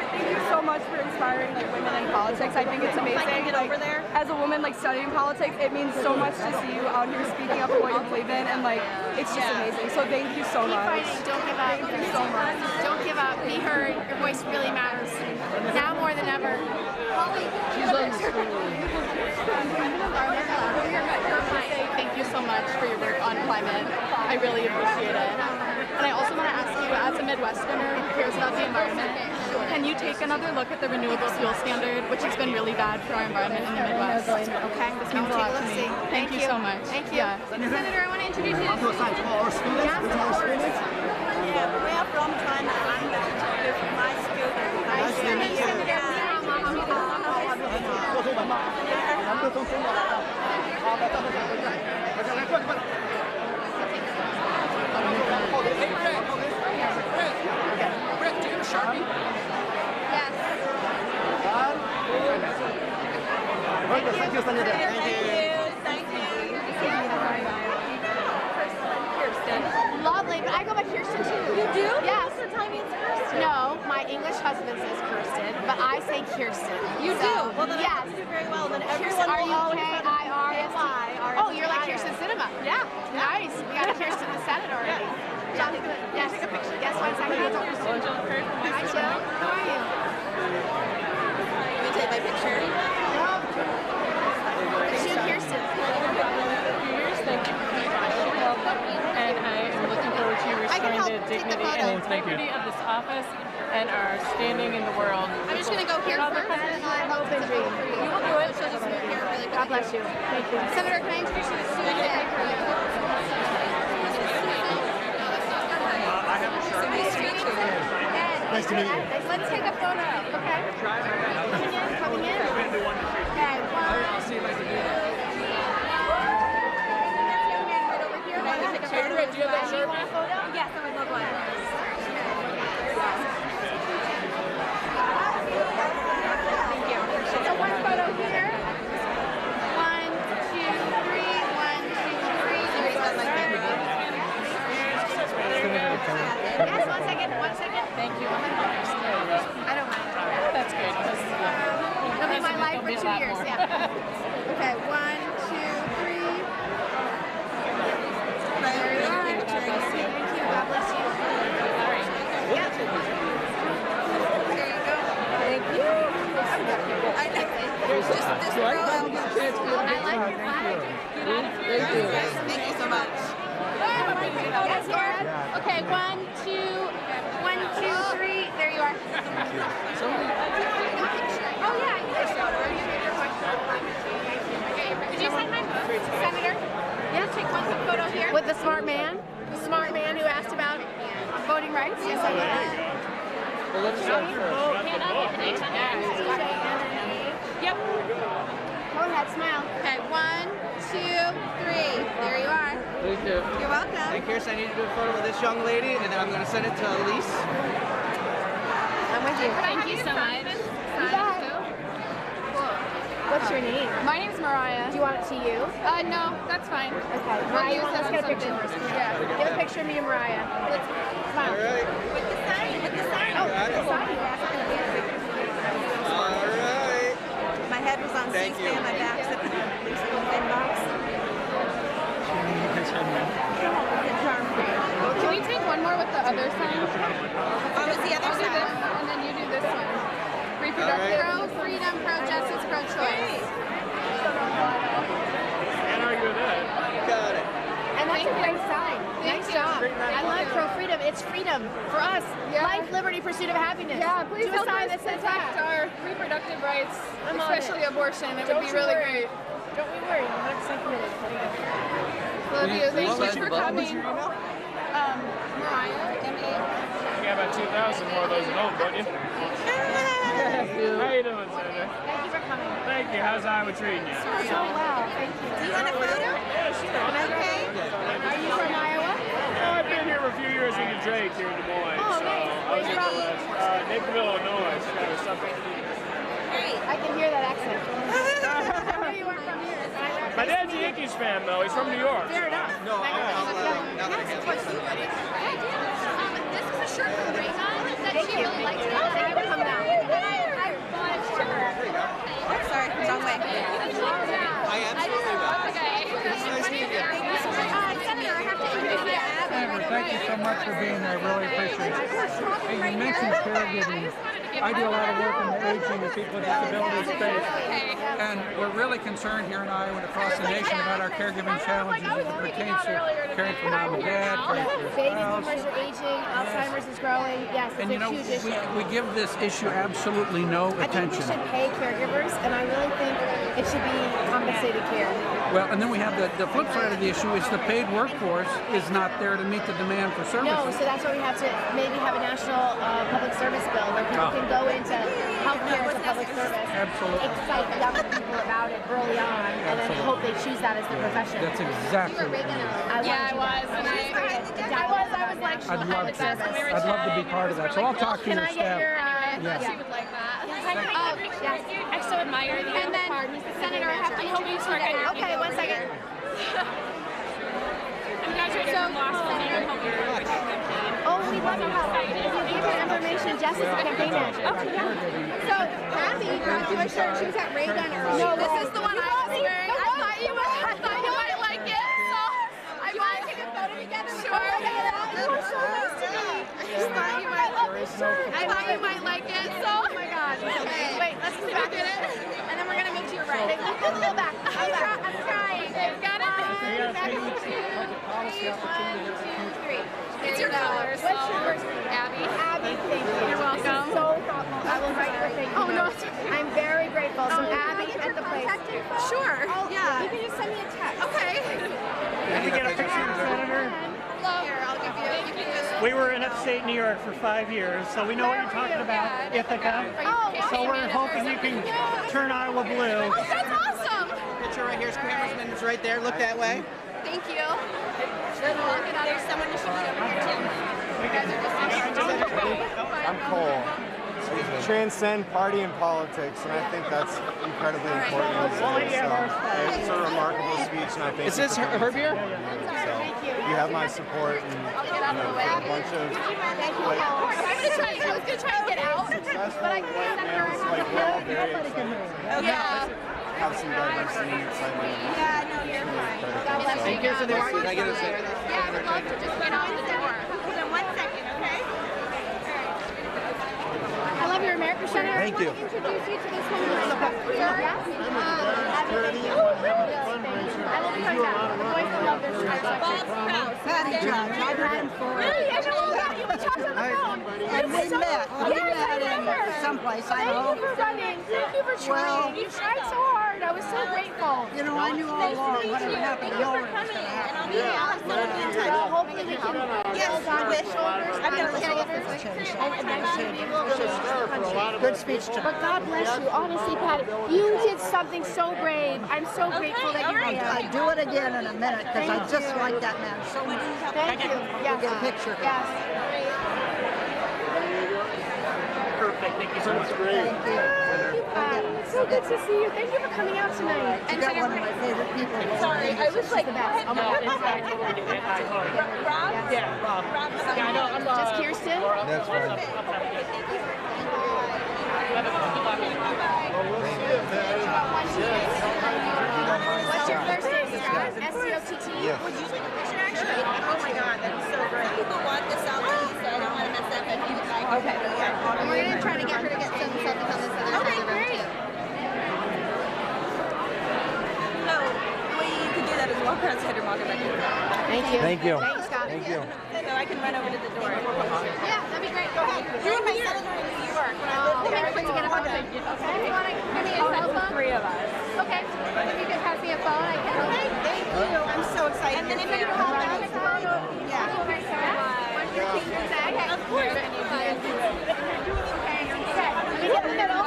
Thank you so much for inspiring like women in politics. I think it's amazing. Like, as a woman like studying politics, it means so much to see you out here speaking up for what you believe in, and like it's just amazing. So thank you so much. Keep fighting. Don't give up. Thank you so much. Don't give up. Be heard. Your voice really matters. Now more than ever. She's on school. Thank you so much for your work on climate. I really appreciate it. And I also want to ask you, as a Midwesterner who cares about the environment, can you take another look at the renewable fuel standard, which has been really bad for our environment in the Midwest? Okay, This means a lot to me. Thank you so much. Thank you. Yeah. Senator, I want to introduce you to Yeah, we are from China. I'm the teacher for my students. Nice to meet you. Thank you, Senator. Thank you. Kirsten. Lovely, but I go by Kirsten too. You do? Yes. Most of the time it's Kirsten. No, my English husband says Kirsten, but I say Kirsten. You do? Well, then yes. I do very well. Then Kirsten, everyone are will you always K-I-R-S-T? Hi, Jill. How are you? Can you take my picture? Shoot Kirsten. Thank you for your leadership, and I am looking forward to restoring the dignity and integrity of this office and our standing in the world. I'm just going to go here first, and then I'll hope and dream. You will do it. She'll just move here really quick. God bless you. Thank you. Senator, can I introduce you to Susan? Nice to meet you. Let's take a photo. Okay. Coming in. Okay. I'll see if I can do that. Do you want a photo? Yes, I would love one. Thank you. So one photo here. 1, 2, 3. 1, 2, 3. Yes, 1 second. 1 second. Thank you. I don't mind. That's good. It'll be my life for 2 years. Yeah. Okay. 1, 2, 3. There you are. Thank you. God bless you. Yep. There you go. Thank you. I know. Just throw out. I like your flag. Thank you. Thank you so much. Yes, Laura. Okay, 1, 2, 1, 2, 3. There you are. Oh yeah, you guys Could you sign my book, Senator? Yeah, take one photo here. With the smart man? The smart man who asked about voting rights? Yes, I would. Well, let us know first. Yep. Go ahead, smile. Okay, 1, 2, 3. There you are. Thank you. You're welcome. Hey, Kirsten, I need to do a photo with this young lady, and then I'm going to send it to Elise. I'm with you. Thank you so much. What's your name? My name's Mariah. Do you want it to you? No, that's fine. Okay. We'll use Let's that get a on picture something. first. Yeah. Get a picture of me and Mariah. Smile. All right. With the sign. With the sign. Oh, Got with the it. sign. All right. My head was on Thank you. C-SPAN, my back's at the inbox. Can we take one more with the other sign? What was the other I'll do this, side? and then you do this one. Pro Reproductive. freedom, pro justice, pro choice. Can't argue with that. Got it. And that's a great sign. Nice job. I love pro-freedom. It's freedom for us. Life, liberty, pursuit of happiness. Yeah, please Do a help sign us that says protect that. our reproductive rights, I'm on especially it. abortion. It Don't would be you really worry. great. Don't we worry. I'm 100% committed. Love you. Thank What was you for your coming. email? Mariah, M.A. You got about 2,000 more of those at home, don't you? How you doing, Senator? Thank you for coming. Thank you. How's Iowa treating you? So well. Thank you. Do you want a photo? Yeah, sure. Okay. Are you from Iowa? I've been here for a few years with Drake here in Des Moines. Oh, so nice. I was in the West. Naperville, Illinois. So kind of something. Great. I can hear that accent. I knew you weren't from here. My dad's a Yankees fan, though. He's from New York. Fair enough. No, now that I have This is a shirt from Raycon that she really likes. Thank you for coming out. I bought it for her. Sorry, wrong way. I absolutely will. Okay. It's nice to meet you. Senator, I have to introduce you to Abby. Thank you so much for being there. I really appreciate it. Hey, you mentioned caregiving. I do a lot of work in the aging and people with disabilities space. And we're really concerned here in Iowa and across the nation about our caregiving challenges as it pertains to caring for mom and dad, caring for your Baby spouse. boomers are aging, Alzheimer's is growing. Yes, it's And you a know, huge issue. we give this issue absolutely no I think we attention. should pay caregivers, and I really think it should be compensated care. Well, and then we have the flip side of the issue is the paid workforce is not there to meet the demand for services. No, so that's why we have to maybe have a national public service bill where people can go into healthcare as a public service. Absolutely. Excite young people about it early on, and then hope they choose that as their profession. That's exactly what I was. And I was like, I'd love to. I'd love to be part of that. So I'll talk to can your I get staff. your, Yeah. She would like that. yes. I so admire the And then, Senator, I have to introduce you to, okay, 1 second. I'm graduating from law school and I'm hoping for a campaign. Oh, we love your help. If you give your information, Jess is the campaign manager. Okay, yeah. So, Abby brought you a shirt. She was at Reagan earlier. No, this is the one I was wearing. I thought you might like it, so I might take a photo together. Sure. You are so nice to me. I just thought you might they might like it. So, oh my God. Wait, let's go back in it. And then we're going to move to your right. Go back. I'm trying. Got it? It's your color. What's yours? Abby. Abby, thank you. You're welcome. So thoughtful. I will write her a thank you. Oh, no. I'm very grateful. So, Abby at the place. Sure. Oh, yeah. You can just send me a text. Okay. Can you get a picture of the senator? Here, I'll give you. We were in upstate New York for 5 years, so we know what you're talking about, Ithaca. So we're hoping you can turn Iowa blue. Oh, that's awesome. Picture right here, cameraman is right there. Look that way. Thank you. There's someone you should be over here too. You guys are just I'm Cole. Transcend party and politics, and I think that's incredibly important. So it's a remarkable speech, and I think. Is this her beer? So you have my support, and a bunch of. I was gonna try and get out, but I can't. Like we're all very excited. Yeah. Have some diversity and excitement. Yeah, no, you're fine. Thank you. Can I get a second? Yeah, I would love to just get out the door. Hold on 1 second, okay? I love your America Center. Thank you. I want to introduce you to this woman. Yes? I will be coming back. The boys will love this. Patty Judge, I've ridden for it. Really? I know that. You were talking on the phone. And we met. Yes, I remember. Someplace, I Thank know. you for running. Thank you for trying. You tried so hard. I was so grateful. You know, I knew all along whatever happened, y'all were going to happen. Yeah, I'll still be in touch. Well, hopefully we can build on the shoulders. I've got a caregivers. Good speech tonight. But God bless you. Honestly, Patty, you did something so brave. I'm so grateful that you did. I'd do it again in a minute because I just like that man so much. Thank you. Yes. Get a picture. Yes. Perfect. Thank you so much. Thank you. So good to see you. Thank you for coming out tonight. You got one of my favorite people. Sorry, I was like, what? Oh, no, it's fine. Rob? Yeah, Rob. Yeah, I know. Just Kirsten? That's right. What's your first name, Scott? S-C-O-T-T? Yes. Would you take a picture, actually? Oh my God, that is so great. People want this out, so I don't want to mess up if you would like. Okay, yeah. And we're going to try to get her to get some selfies on this other side of the room, too. No, the way you can do that is walk around, head your walk back in. Thank you. Thank you. Thanks, Scott. Thank you. So I can run over to the door. Yeah, that'd be great. Go ahead. You were my senator in New York when I lived there. Okay, to get a photo. Okay. You want to give me a cell phone? 3 of us. Okay. If you can pass me a phone, I can. Okay. Thank you. I'm so excited. And then if you have a photo. Yeah. Thank you so much. What's your team to say? Of course. Okay. Let me get the middle.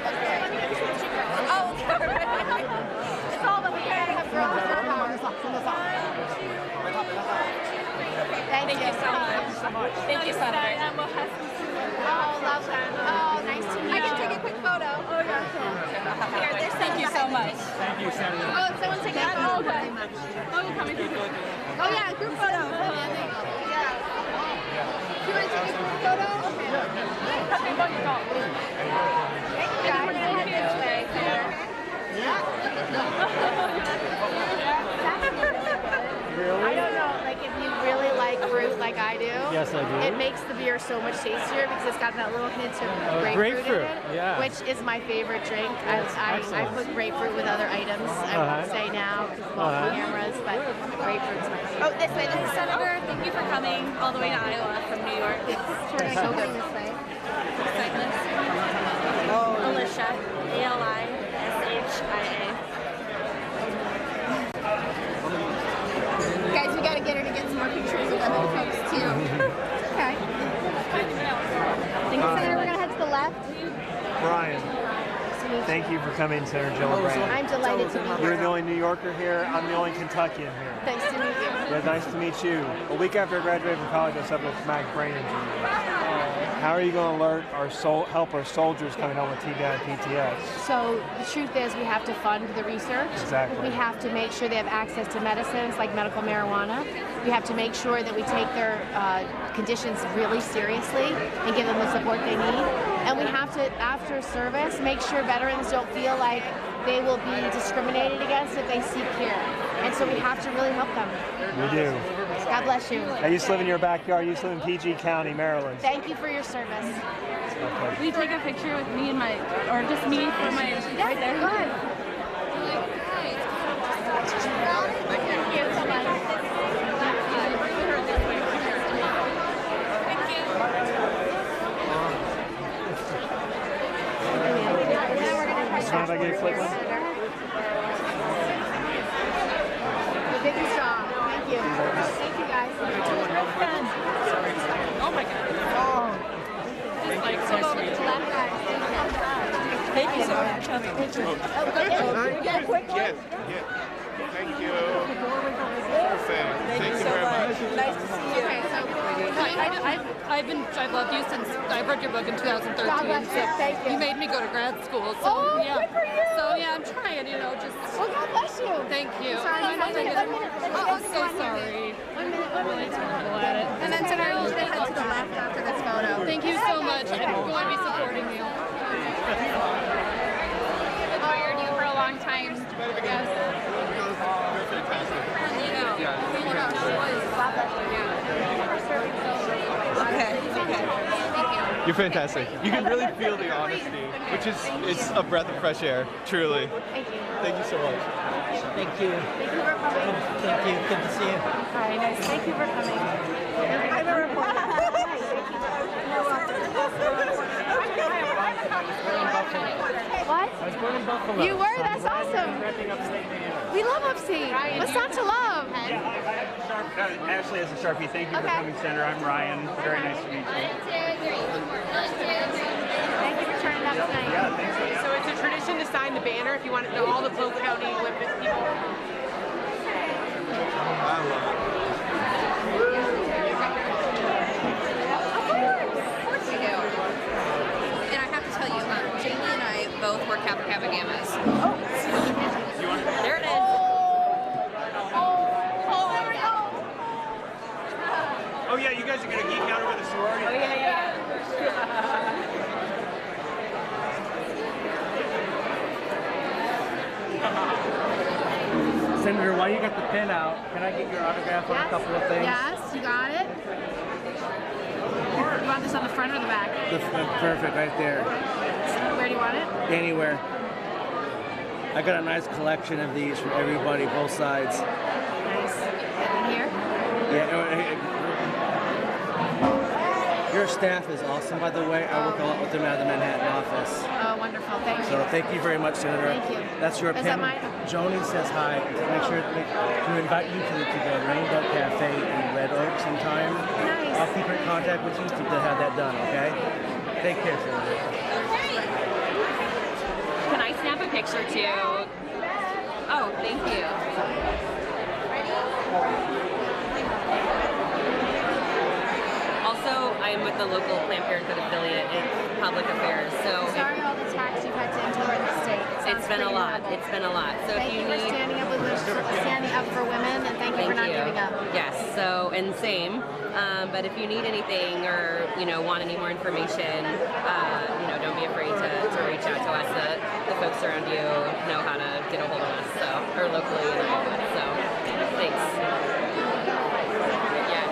Okay. Oh, okay. It's all about the parents have girls in our power. Thank you so much. Thank you so much. Oh, love that. Oh, nice to meet you. I can take a quick photo. Oh, yeah. Here, there's thank you so much. Thank you, Senator. Oh, someone take a photo. Oh, okay. Oh, you're coming. Oh, yeah, group photo. Yeah. Do you want to take a group photo? Okay. Thank you, guys. We're going to head this way. Really? I don't know, like if you really like fruit like I do, Yes, I do. it makes the beer so much tastier because it's got that little hint of grapefruit, in it, yeah. which is my favorite drink. I put grapefruit with other items. I won't say now because of all the cameras, but grapefruit's my favorite. Oh, this way. This is Senator. Thank you for coming all the way to Iowa from New York. So good this way. Cyclist. Alicia. A-L-I-S-H-I-A. Guys, we got to get her to get some more pictures with other folks too. Okay. Senator, we're going to head to the left. Brian, thank you for coming, Senator Gillibrand. I'm delighted to be here. You're the only New Yorker here. I'm the only Kentuckian here. Thanks to meet you. Yeah, nice to meet you. A week after I graduated from college, I suffered a traumatic brain injury. How are you going to help our soldiers coming home with TBI and PTS? So the truth is we have to fund the research. Exactly. We have to make sure they have access to medicines like medical marijuana. We have to make sure that we take their conditions really seriously and give them the support they need. And we have to, after service, make sure veterans don't feel like they will be discriminated against if they seek care. And so So we have to really help them. We do. God bless you. I used to live in your backyard. I used to live in PG County, Maryland. Thank you for your service. Will you take a picture with me and my, or just me for my, right there? Go ahead. Thank you so much. Mind if I get a quick one? Big and strong. Thank you. Thank you guys. Oh my God. Oh. Just like so over to that guy. Thank you so much. Yeah, quick one. Yeah. Thank you. Perfect. Thank you very much. Nice to see you. Okay, so I've loved you since I read your book in 2013. God bless you. Thank you. You made me go to grad school. So yeah. Good for you. So yeah, I'm trying, just. Well, God bless you. Thank you. Sorry, I'm so sorry. One minute. Really terrible at it. And then tonight you should head to the left after this photo. Thank you so much. I'm going to be supporting you. Admired you for a long time. Yes. Okay. You're fantastic. You can really feel the honesty, which is it's a breath of fresh air, truly. Thank you. Thank you so much. Thank you. Thank you for coming. Thank you. Good to see you. Hi, nice. Thank you for coming. I'm a reporter. What? I was born in Buffalo. You were? That's awesome. We love upstate. What's not to love? Ashley has a Sharpie. Thank you for coming, Senator. I'm Ryan. Very nice to meet you. Thank you for turning up tonight. Yeah, thanks. So it's a tradition to sign the banner if you want to know all the Polk County Olympic people. And I have to tell you, Jamie and I both were Kappa Kappa Gammas. There it is. Oh yeah, you guys are gonna geek out over the sorority. Oh yeah. Senator, while you got the pen out, can I get your autograph on a couple of things? Yes, you got it. You want this on the front or the back? Perfect, right there. Where do you want it? Anywhere. I got a nice collection of these from everybody, both sides. Nice. In here? Yeah. Your staff is awesome, by the way. I work a lot with them out of the Manhattan office. Oh, wonderful. Thank you. So thank you very much, Senator. Thank you. That's your Is pen. that mine? Joni says hi. Make sure to invite you to the Rainbow Cafe in Red Oak sometime. Nice. I'll keep in contact with you to have that done, okay? Take care, Senator. Can I snap a picture too? Oh, thank you. Also, I'm with the local Planned Parenthood affiliate in public affairs, so Sorry all the tax you've had to endure in the state. it's been a lot. It's been a lot. So Thank if you for need standing up for women, and thank you for not giving up. Yes, so, and same. But if you need anything or, want any more information, don't be afraid to reach out to us. The folks around you know how to get a hold of us, or locally in Iowa. So, thanks. Yes.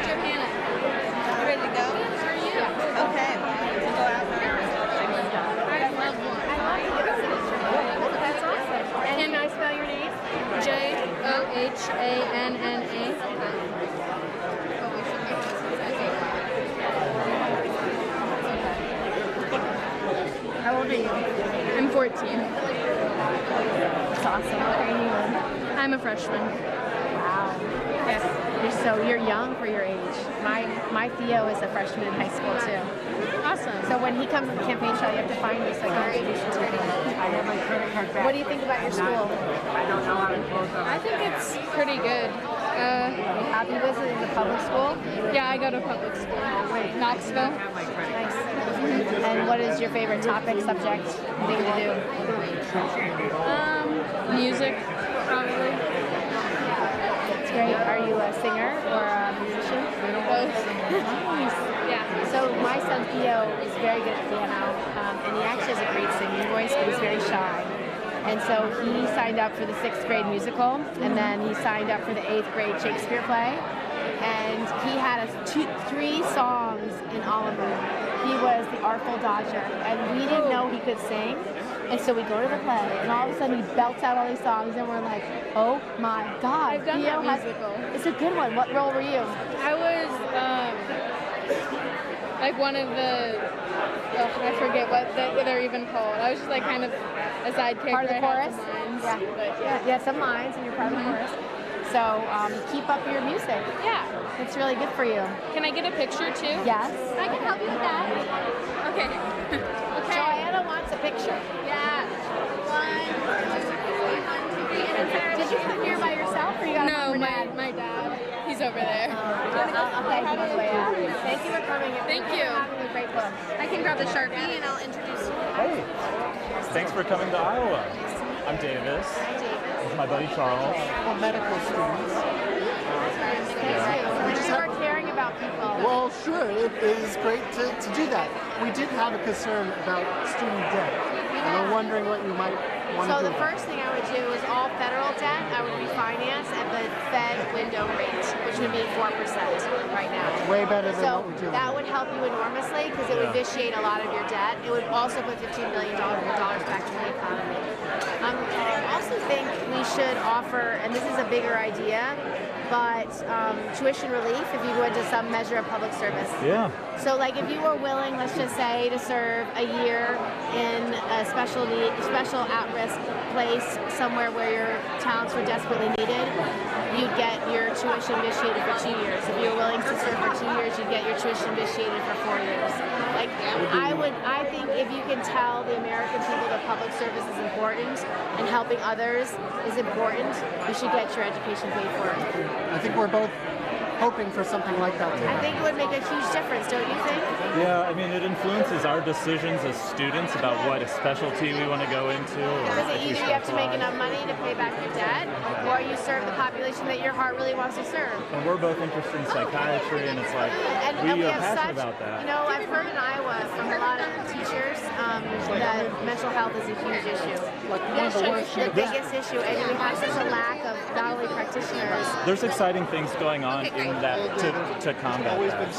Johanna, you ready to go? Sure, yeah. Okay. We'll go out now. That's awesome. And can I spell your name? Johanna. How old are you? I'm 14. That's awesome. What are you? I'm a freshman. Wow. Yes. You're young for your age. My Theo is a freshman in high school too. Awesome. So when he comes to the campaign trail, you have to find me so I can introduce you to him. I have my credit card back. What do you think about your school? I don't know how to close up. I think it's pretty good. Are you happy visiting the public school? Yeah, I go to public school. Knoxville. Nice. And what is your favorite topic, subject, thing to do? Music, probably. That's great. Are you a singer or a musician? Both. Yeah. So my son Theo is very good at piano, and he actually has a great singing voice, but he's very shy. And so he signed up for the 6th grade musical, and then he signed up for the 8th grade Shakespeare play. And he had 3 songs in all of them. He was the Artful Dodger, and we didn't know he could sing. And so we go to the play, and all of a sudden he belts out all these songs, and we're like, oh my God. I've done that musical. It's a good one. What role were you? I was like one of the, I forget what they're even called. I was just like kind of a side character. Part of the chorus? Yeah. Yeah, you had some lines, and you're part of the chorus. So keep up your music. Yeah. It's really good for you. Can I get a picture too? Yes. I can help you with that. Okay. Okay. Joanna wants a picture. Yeah. 1, 2, 3, 1, 2, 3. Did you come here by yourself, or you got No, a my dad. He's over there. Thank you for coming. Thank you. Having a great book. I can grab the Sharpie and I'll introduce you. Hey, thanks for coming to Iowa. I'm Davis. Hi, Davis. This is my buddy Charles. We're medical students. You are caring about people. Well, sure, it is great to do that. We did have a concern about student debt, and we're wondering what you might want to do. So the first thing I would do is all federal debt I would refinance at the Fed window rate, which would be 4% right now. Way better than So what we're doing. that would help you enormously because it would vitiate a lot of your debt. It would also put $15 billion back into the economy. I also think we should offer, and this is a bigger idea, but tuition relief if you go into some measure of public service. Yeah. So like if you were willing, let's just say, to serve a year in a special at-risk place somewhere where your talents were desperately needed, you'd get your tuition vitiated for 2 years. If you were willing to serve for 2 years, you'd get your tuition vitiated for 4 years. Like I think if you can tell the American people that public service is important and helping others is important, you should get your education paid for. I think we're both hoping for something like that. I think it would make a huge difference, don't you think? Yeah, I mean, it influences our decisions as students about what specialty we want to go into. Because either you have to make enough money to pay back your debt, or you serve the population that your heart really wants to serve. And we're both interested in psychiatry, and it's like, we are passionate about that. You know, I've heard in Iowa from a lot of teachers that mental health is a huge issue. It's the biggest issue, and we have such a lack of not only practitioners. There's exciting things going on in that to combat that.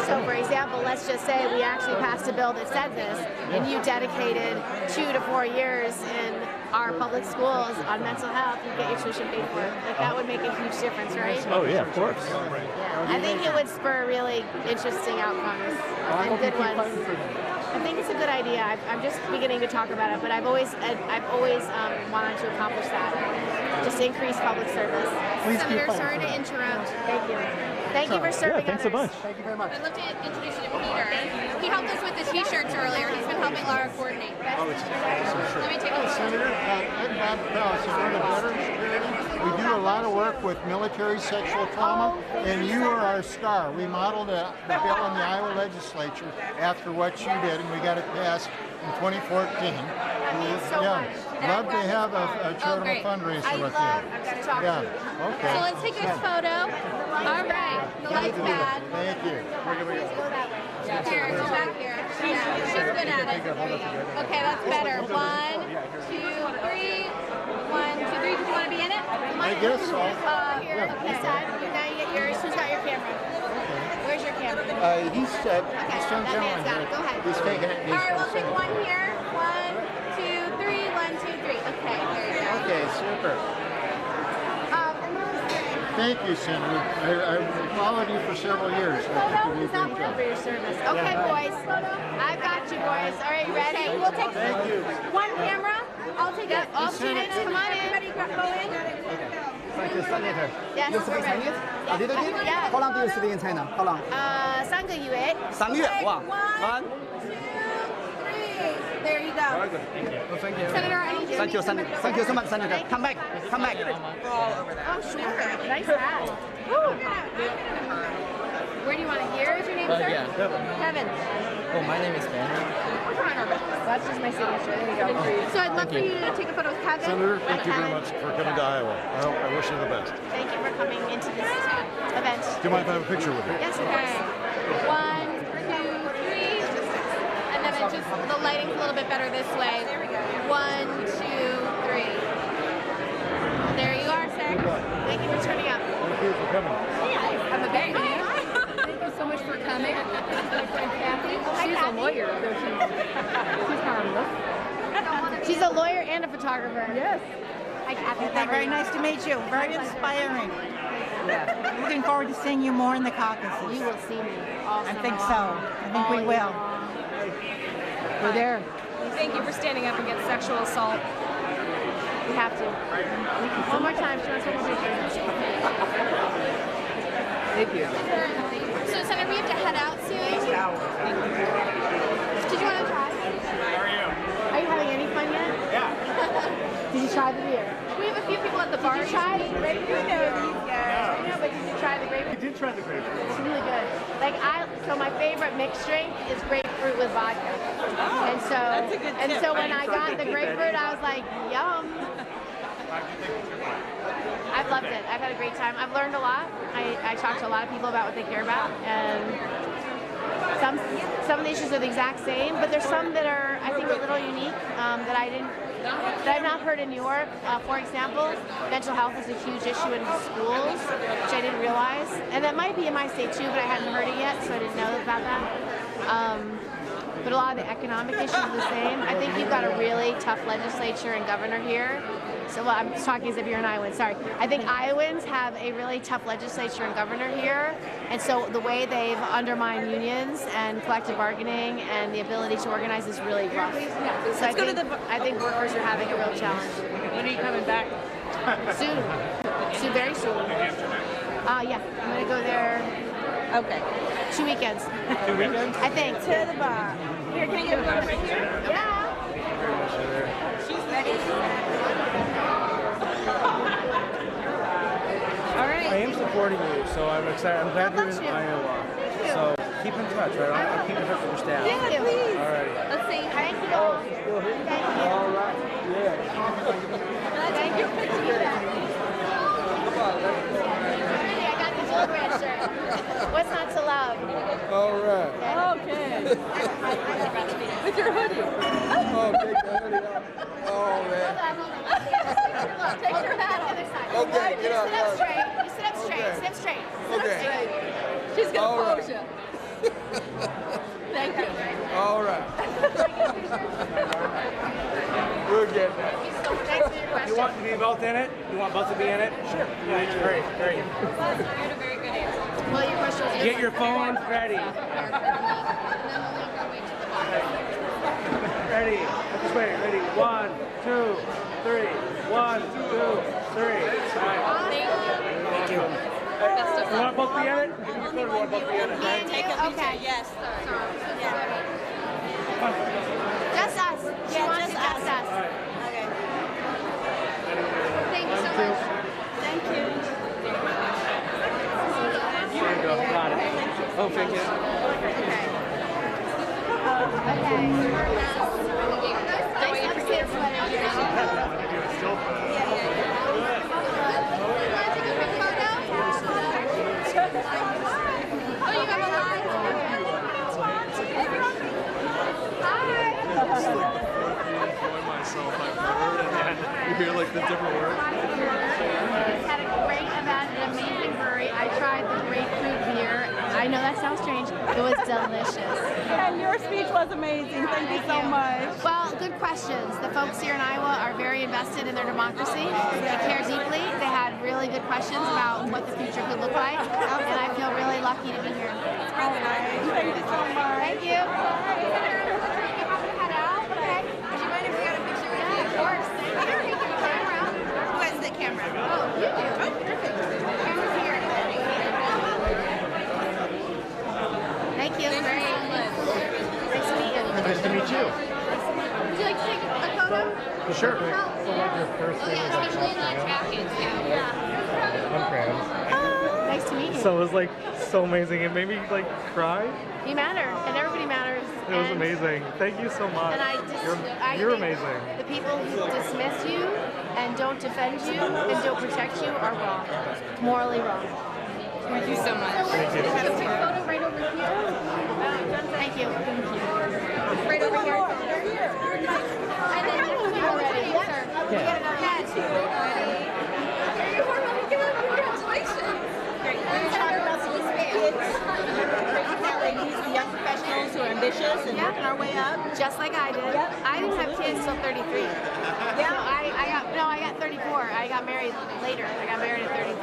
So for example, let's just say we actually passed a bill that said this, and you dedicated 2 to 4 years in our public schools on mental health, you get your tuition paid for. Like that would make a huge difference, right? Oh yeah, of course. I think it would spur really interesting outcomes and good ones. I think it's a good idea. I'm just beginning to talk about it, but I've always wanted to accomplish that. Just increase public service. Senator, sorry to interrupt. Thank you. Thank you for serving thanks a others. bunch. Thank you very much. I'd love to introduce you to Peter. He helped us with the t-shirts earlier. He's been helping Laura coordinate. Oh, it's awesome. Let me take a look. Senator, I'm Bob Krause, I'm the Veterans Community. We do a lot of work with military sexual trauma, and you are our star. We modeled the bill in the Iowa legislature after what you did, and we got it passed in 2014. Love to have a charitable fundraiser with you. I've got to talk to you. Okay. So let's take a photo. All right. The lights bad. Thank you. Here, go back here. Yeah, she's good at it. Okay, that's better. 1, 2, 3. 1, 2, 3. Did you want to be in it? I guess so. Here, this side. Now you get yours. Who's got your camera? Where's your camera? He's that man's got it. Go ahead. He's taking it. All right, we'll take one here. 1, 2, 3. 1, 2, 3. Okay, there you go. Okay, super. Thank you, Senator. I've followed you for several years. For your service. Okay, boys. I've got you, boys. All right, ready? Okay, we'll take Thank you. one camera. I'll take it. All students, come on in. Everybody go in. Thank you, Senator. Yes, You speak Chinese? A little bit? Yeah. How long do you stay in China? How long? 3个月. 3个月. Wow. 1, 2, 3. There you go. Very good. Thank you. Senator, I need you. Thank you, Senator. Thank you so much, Senator. Come back. Come back. Oh, sure. Nice hat. Where do you want to hear? Is your name, sir? Yeah. Kevin. Oh, my name is Ben. That's just my signature. There you go. So I'd love for you to take a photo with Kevin. Senator, thank you very much for coming to Iowa. I wish you the best. Thank you for coming into this event. Do you mind if I have a picture with you? Yes, of course. 1, 2, 3. And then it just, the lighting's a little bit better this way. 1, 2, She's a lawyer and a photographer. Yes. Very nice to meet you. Very inspiring. Yeah. Looking forward to seeing you more in the caucuses. You will see me. Awesome. I think so. I think we will. We're there. Thank you for standing up against sexual assault. We have to. One more time. She wants one more picture. Thank you. So, Senator, we have to head out soon. Did you want to try? How are you? Are you having any fun yet? Yeah. Did you try the beer? We have a few people at the bar. Did you try the grapefruit? You know these guys. No. No, but did you try the grapefruit? We did try the grapefruit. It's really good. Like so my favorite mixed drink is grapefruit with vodka. Oh, and so that's a good and tip. so when I got the grapefruit, I was like, yum. I've loved it. I've had a great time. I've learned a lot. I talked to a lot of people about what they care about, and some of the issues are the exact same, but there's some that are, I think, a little unique that I've not heard in New York. For example, mental health is a huge issue in schools, which I didn't realize, and that might be in my state too, but I hadn't heard it yet, so I didn't know about that. But a lot of the economic issues are the same. I think you've got a really tough legislature and governor here. So well, I'm talking as if you're an Iowan, sorry. I think Iowans have a really tough legislature and governor here. And so the way they've undermined unions and collective bargaining and the ability to organize is really rough. So I think workers are having a real challenge. When are you coming back? Soon. Very soon. Yeah, I'm gonna go there. Okay. 2 weekends. 2 weekends? I think. To the bar. Here, can you go right here? Yeah. She's ready. All right. I am supporting you, so I'm excited. I'm glad you're in Iowa. So keep in touch, right? I'll keep in touch with your staff. Thank you. Please. All right. Let's see. Thank you. Thank you. All right. Yeah. Thank you. I got the Gillibrand shirt. What's not to love? All right. Okay. With your hoodie. Oh, take the hoodie off. Oh, man. Take your hat off. Okay, get up. Sit up straight. You sit up straight. Okay. Sit up straight. Okay. She's going to All pose right. you. Thank you. All right. We'll get that. Thanks for your question. You want to be both in it? You want both to be in it? Sure. Yeah, great, great. You had a very good answer. Well, your question was Get your phones ready. Ready. Just wait. Ready. 1, 2, 3. 1, 2, 3. All right. Thank you. You want both to be in it? You want both to be in it, right? Okay. Yes. Just us. She wants just just us. Okay. Thank you so much. Thank you. There you go. Got it. Oh, thank you. Okay. Don't wait for your Oh, you got a line? You hear like the different words? Had a great event, an amazing brewery. I tried the grapefruit beer. I know that sounds strange. It was delicious. And your speech was amazing. Thank you so much. Well, good questions. The folks here in Iowa are very invested in their democracy. They care deeply. They had really good questions about what the future could look like. And I feel really lucky to be here. All right. Thank you so much. Thank you. Of course. Who has the camera? Oh, you do. Oh, perfect. Camera's here. Thank you. Nice to meet you. Nice to meet you. Would you like to take a photo? Sure. Oh, yeah, especially in that jacket, too. Yeah. I'm Krabs. Nice to meet you. So it was like so amazing. It made me like cry. You matter, and everybody matters. It was amazing. Thank you so much. And You're think amazing. The people who dismiss you and don't defend you and don't protect you are wrong, morally wrong. Thank you so much. Thank you. Have a quick photo right over here. Thank you. Thank you. Right over here. And then you already. Yes, sir. Congratulations. We're going to talk about these kids, the young professionals who are ambitious and working our way up. Just like I did. I didn't have kids till 33. Yeah. So I got 34. I got married later. I got married at 33.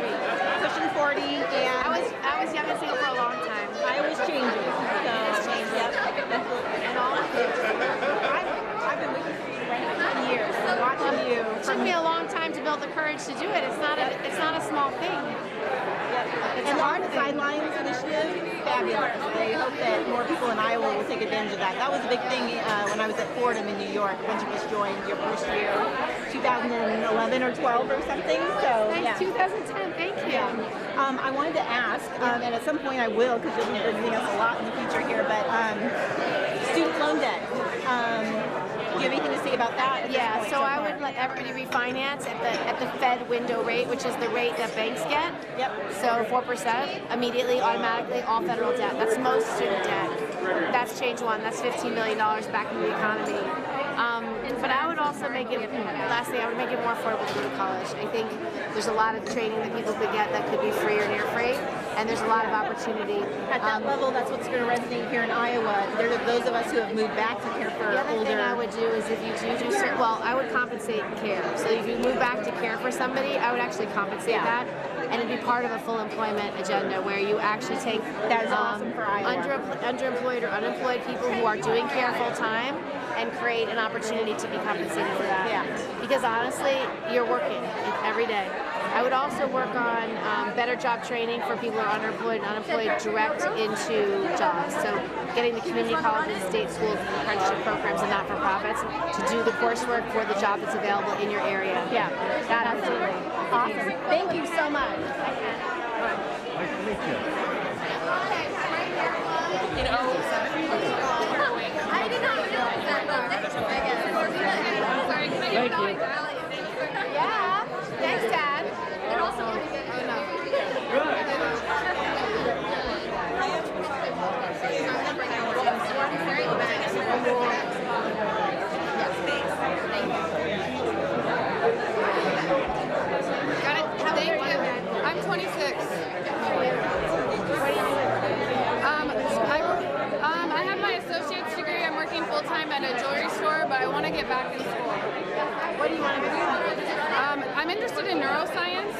Pushing 40, and I was young and single for a long time. I was changing. So It's changed. yep. And all of it. I've been with you for 10 years, watching you. It took me a long time to build the courage to do it. It's not a small thing. It's And a hard the thing. Sidelines initiative, fabulous. I hope that more people in Iowa will take advantage of that. That was a big thing when I was at Fordham in New York. When you just joined your first year, 2011 or 12 or something. So yeah. 2010. Thank you. Yeah. I wanted to ask, and at some point I will, because you'll be visiting us a lot in the future here. But student loan debt. Do you have anything to say about that? Yeah, so I would let everybody refinance at the Fed window rate, which is the rate that banks get. Yep. So 4% immediately, automatically, all federal debt. That's most student debt. That's change one. That's $15 million back in the economy. But I would also make it, lastly, I would make it more affordable to go to college. I think there's a lot of training that people could get that could be free or near free, and there's a lot of opportunity. At that level, that's what's going to resonate here in Iowa. There are those of us who have moved back to care for The other older. thing I would do is if you do certain, well, I would compensate care. So if you move back to care for somebody, I would actually compensate that, and it'd be part of a full employment agenda where you actually take that is awesome for Iowa. underemployed or unemployed people who are doing care full time and create an opportunity to be compensated for that. Yeah. Because honestly, you're working every day. I would also work on better job training for people who are underemployed and unemployed direct into jobs. So getting the community colleges, state schools, and apprenticeship programs and not-for-profits to do the coursework for the job that's available in your area. Yeah, That absolutely. Awesome. Thank you so much. Nice to meet you. I did not realize that. Thank you. Yeah. Thanks, Dad. They're also really good. I'm 26. I have my associate's degree. I'm working full-time at a jewelry store, but I want to get back in school. What do you want to do? I'm interested in neuroscience.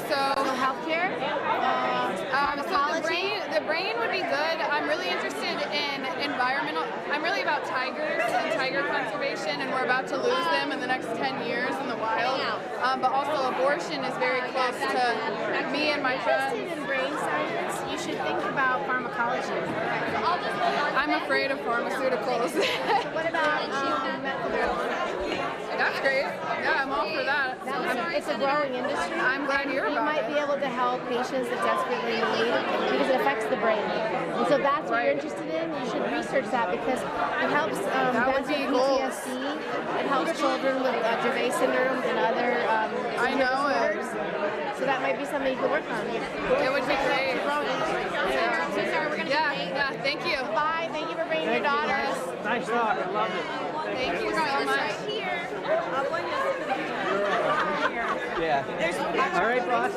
So healthcare? So the brain would be good. I'm really interested in environmental. I'm really about tigers and tiger conservation, and we're about to lose them in the next 10 years in the wild. But also abortion is very close to me and my friends. If you're interested in brain science, you should think about pharmacology. I'm afraid of pharmaceuticals. What about medical marijuana? That's great. Yeah, I'm all for that. It's a growing industry. I'm glad you're You about might it. be able to help patients that desperately need because it affects the brain. And so that's what you're interested in. You should research that because it helps vets with PTSD. It helps children with Dravet syndrome and other disorders. So that might be something you could work on. It would be great. It's a growing industry. Sarah, we're gonna yeah, thank you. Bye. Thank you for bringing your daughters. Nice talk. I love it. Thank you so much. Yeah. All right, boss.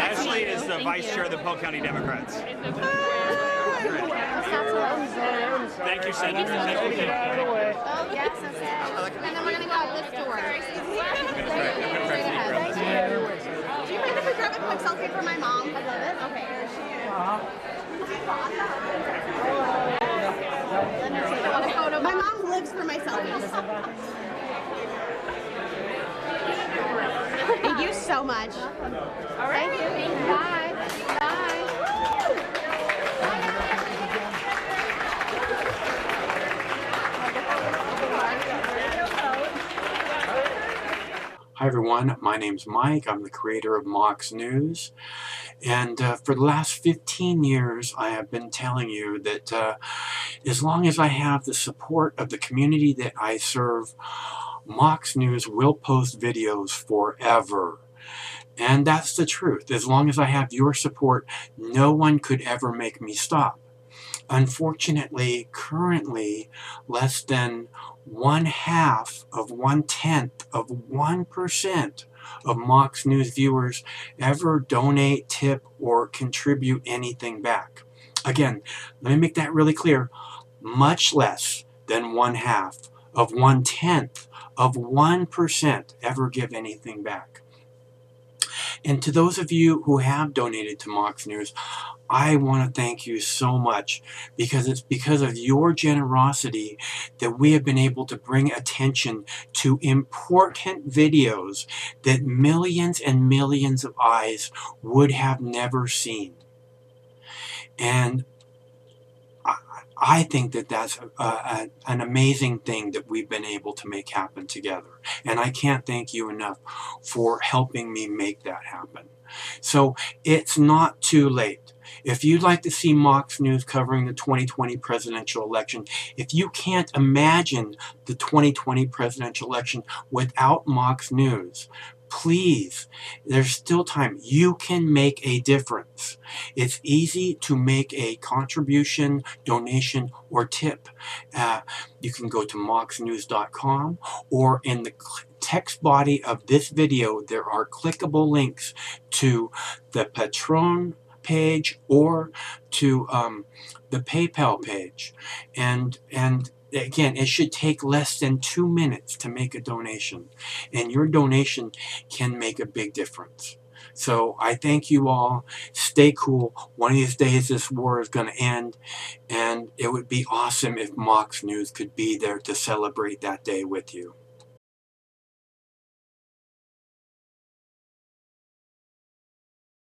Ashley is the vice chair of the Polk County Democrats. Thank you, Senator. Thank you. Oh, yes, that's it. And then we're going to go out this door. Do you mind if we grab a quick selfie for my mom? I love it. Okay. My mom lives for my selfies. Thank you so much. All right. Thank you. Bye. Bye. Hi everyone, my name's Mike. I'm the creator of Mox News. And for the last 15 years, I have been telling you that as long as I have the support of the community that I serve, Mox News will post videos forever. And that's the truth. As long as I have your support, no one could ever make me stop. Unfortunately, currently, less than 1/2 of 1/10 of 1% of Mox News viewers ever donate, tip, or contribute anything back. Again, let me make that really clear. Much less than 1/2 of 1/10 of 1% ever give anything back. And to those of you who have donated to Mox News, I want to thank you so much, because it's because of your generosity that we have been able to bring attention to important videos that millions and millions of eyes would have never seen. And I think that that's an amazing thing that we've been able to make happen together. And I can't thank you enough for helping me make that happen. So it's not too late. If you'd like to see Mox News covering the 2020 presidential election, if you can't imagine the 2020 presidential election without Mox News, please, there's still time. You can make a difference. It's easy to make a contribution, donation, or tip. You can go to moxnews.com, or in the text body of this video, there are clickable links to the Patreon page or to the PayPal page. And again, it should take less than 2 minutes to make a donation, and your donation can make a big difference. So I thank you all. Stay cool. One of these days this war is going to end, and it would be awesome if Mox News could be there to celebrate that day with you.